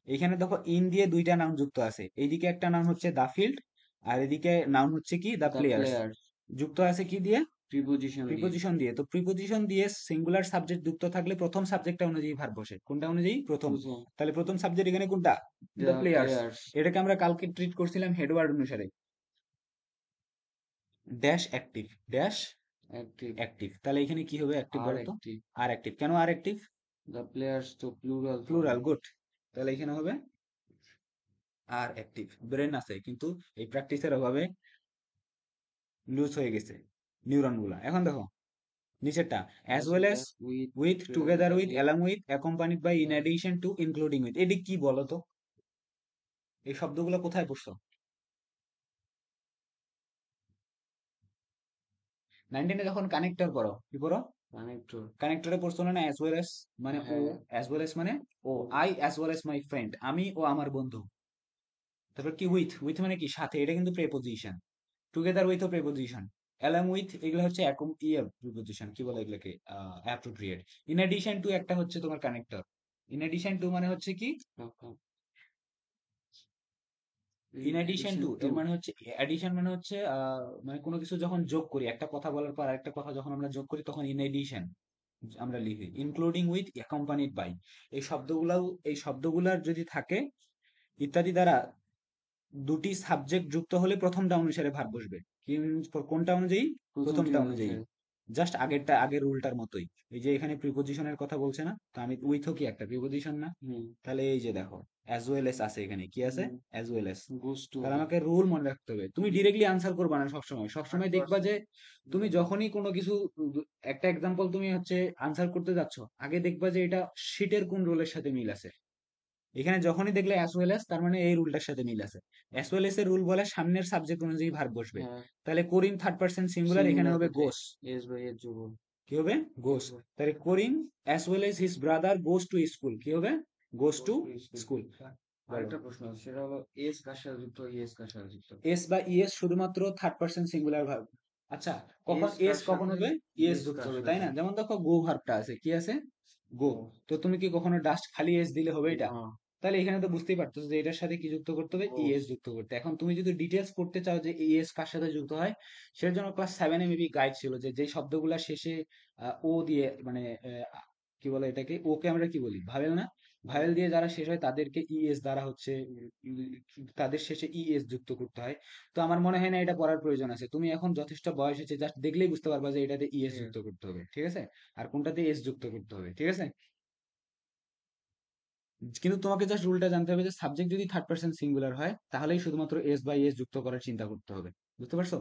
এখানে দেখো ইন দিয়ে দুইটা নাউন যুক্ত আছে, এইদিকে একটা নাউন হচ্ছে দা ফিল্ড, আর এদিকে নাউন হচ্ছে কি দা দ্য প্লেয়ার্স, প্লেয়ার্স, যুক্ত আছে কি দিয়ে, প্রিপোজিশন দিয়ে। প্রিপোজিশন দিয়ে। তো প্রিপোজিশন দিয়ে সিঙ্গুলার সাবজেক্ট যুক্ত থাকলে প্রথম সাবজেক্টটা অনুযায়ী ভার্ব বসে, কোনটা অনুযায়ী, প্রথম। প্রথম, তাহলে প্রথম সাবজেক্ট এখানে কোনটা, দ্য দ্য প্লেয়ার্স। প্লেয়ার্স, এটাকে আমরা কালকে ট্রিট করছিলাম হেডওয়ার্ড অনুসারে, dash active, dash active, active, তাহলে এখানে কি হবে অ্যাক্টিভ আর বলতো, অ্যাক্টিভ। আর অ্যাক্টিভ, কেন আর অ্যাক্টিভ, দ্য প্লেয়ার্স তো প্লুরাল ফর্ম। Plural, good. তাহলে এখানে হবে আর অ্যাক্টিভ। ব্রেন আছে কিন্তু এই প্র্যাকটিসের অভাবে লুজ হয়ে গেছে। নিউরন গুলা। এখন দেখো নিচেরটা, as as well well as, as with with, together together with, with along with, accompanied by, in addition to, including with, এটি কি বলো তো? এই শব্দগুলো কোথায় পড়ছো? 19-এ যখন কানেক্টর পড়ো কি পড়ো? কানেক্টর। কানেক্টরে পড়ছো না অ্যাজ ওয়েল অ্যাজ, মানে ও, হ্যাঁ। অ্যাজ ওয়েল অ্যাজ মানে ও, ও। I as well as my friend, আমি ও আমার বন্ধু। তারপর কি উইথ, উইথ মানে কি সাথে, এটা কিন্তু প্রেপোজিশন। টুগেদার উইথ ও প্রেপোজিশন, অ্যালং উইথ এগুলো হচ্ছে প্রিপোজিশন, কি বলে এগুলোকে, অ্যাপ্রোপ্রিয়েট। ইন এডিশন টু একটা হচ্ছে তোমার কানেক্টর। ইন এডিশন টু মানে হচ্ছে কি, in addition addition to to. এর মানে হচ্ছে, এডিশন মানে হচ্ছে মানে কোনো কিছু যখন যোগ করি, একটা কথা বলার পর আরেকটা কথা যখন আমরা যোগ করি তখন ইন এডিশন আমরা লিখি। ইনক্লুডিং উইথ, অ্যাকম্পানিড বাই, এই শব্দগুলার যদি থাকে ইত্যাদি দ্বারা দুটি সাবজেক্ট যুক্ত হলে প্রথমটা অনুসারে ভার্ব বসবে। কোনটা অনুযায়ী? প্রথমটি প্রথমটা অনুযায়ী। অনুসারে। জাস্ট আগের রুলটার মতোই। এই যে এখানে প্রিপোজিশনের কথা বলছে না, তো আমি উইথও কি একটা প্রিপোজিশন না? হুম। তাহলে এই যে দেখো অ্যাজ ওয়েল এস আছে, এখানে কি আছে? হুম। As well as. Goes to তাহলে হবে। আমাকে রুল মনে রাখতে হবে। তুমি ডিরেক্টলি আনসার করবা না সবসময়, সবসময় দেখবা যে 100%। তুমি যখনই কোনো কিছু, একটা এক্সাম্পল তুমি হচ্ছে আনসার করতে যাচ্ছ, আগে দেখবা যে এটা শিটের কোন রুলের সাথে মিল আছে। এখানে যখনই দেখলে অ্যাজ ওয়েল এস, তার মানে এই রুলটার সাথে মিল আছে। অ্যাজ ওয়েল এস এর রুল বলে সামনের সাবজেক্ট অনুযায়ী ভার্ব বসবে। হ্যাঁ। তাহলে করিম থার্ড পার্সন সিঙ্গুলার, এখানে সিঙ্গুলার হবে ক্ষেত্রে গোস। এস বাই এর যোগ হবে। কি হবে? গোস। তাহলে Karim as well as his brother goes to school, কি হবে? Goes to goes to school. School. বলো। আরেকটা প্রশ্ন আছে, সেটা হলো এস কার সাথে যুক্ত হয়, ইএস কার সাথে যুক্ত হয়? এস বা ইএস শুধুমাত্র থার্ড পার্সন সিঙ্গুলার ভার্ব। আচ্ছা, কখন এস এস কার কখন সাথে, হবে? ইএস ইএস যুক্ত কার হবে, তাই সাথে? না? যেমন দেখো গো ভার্বটা আছে, কি আছে? গো। ও। তো তুমি কি কখনো ডাস্ট খালি এস দিলে হবে এটা? না। তাহলে এখানে তো বুঝতেই পারতেছো যে এটার সাথে কি যুক্ত করতে হবে? ও। ইএস যুক্ত করতে। এখন তুমি যদি ডিটেলস পড়তে চাও যে ইএস কার সাথে যুক্ত হয়, সেটার জন্য ক্লাস 7-এ মেবি গাইড ছিল যে যে শব্দগুলা শেষে ও দিয়ে, মানে কি বলে এটাকে, ওকে আমরা কি বলি, ভাবেল না? ভাবেল দিয়ে যারা শেষ হয় তাদেরকে ইএস দ্বারা হচ্ছে তাদের শেষে ইএস যুক্ত করতে হয়। তো আমার মনে হয় না এটা পড়ার প্রয়োজন আছে, তুমি এখন যথেষ্ট বয়স হয়েছে, জাস্ট দেখলেই বুঝতে পারবা যে এটাতে ইএস ঠিক যুক্ত আছে। করতে হবে, ঠিক আছে? আর কোনটাতে এস যুক্ত করতে হবে, ঠিক আছে? কিন্তু তোমাকে জাস্ট রুলটা জানতে হবে যে সাবজেক্ট যদি থার্ড পার্সন সিঙ্গুলার হয় তাহলেই শুধুমাত্র এস বাই এস যুক্ত করার চিন্তা করতে হবে। বুঝতে পারছো?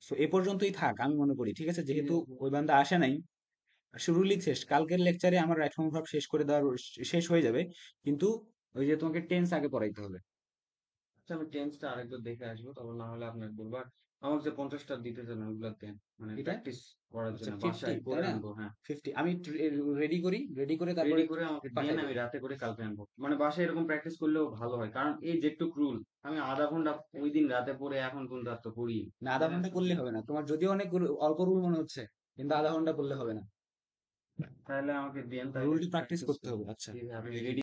সো এ পর্যন্তই থাক আমি মনে করি, ঠিক আছে? ঠিক যেহেতু আছে। ওই বান্দা আসে নাই, শুরুরই শেষ, কালকের লেকচারে আমার রাইট ফর্ম ভার্ব শেষ করে দেওয়ার শেষ হয়ে যাবে, কিন্তু ওই যে তোমাকে টেন্স আগে পড়াইতে হবে। আচ্ছা, আমি টেন্সটা আরেকবার দেখে আসবো, তারপর না হলে আপনাকে বলবো। আর আমাকে যে 50টা দিতে চান ওগুলা দেন, মানে এটা প্র্যাকটিস করার আচ্ছা জন্য 50, বাসায় তাই করে না? আনবো। হ্যাঁ। 50 আমি রেডি করে তারপরে রেডি করে আমাকে দেন, পাঠাই আমি দেবো। রাতে করে কালকে আনবো। মানে বাসায় এরকম প্র্যাকটিস করলেও ভালো হয়, কারণ এই যেটুক রুল আমি আধা ঘন্টা ওই দিন রাতে পড়ে এখন পর্যন্ত আর তো পড়ি। না, আধা ঘন্টা করলে হবে না, তোমার যদিও অনেক অল্প রুল মনে হচ্ছে, কিন্তু আধা ঘন্টা করলে হবে না, তাহলে আমাকে দেন, তাহলে রুলটি প্র্যাকটিস প্র্যাকটিস করতে করি। হবে। আচ্ছা, ঠিক আছে, আমি আপনি রেডি রেডি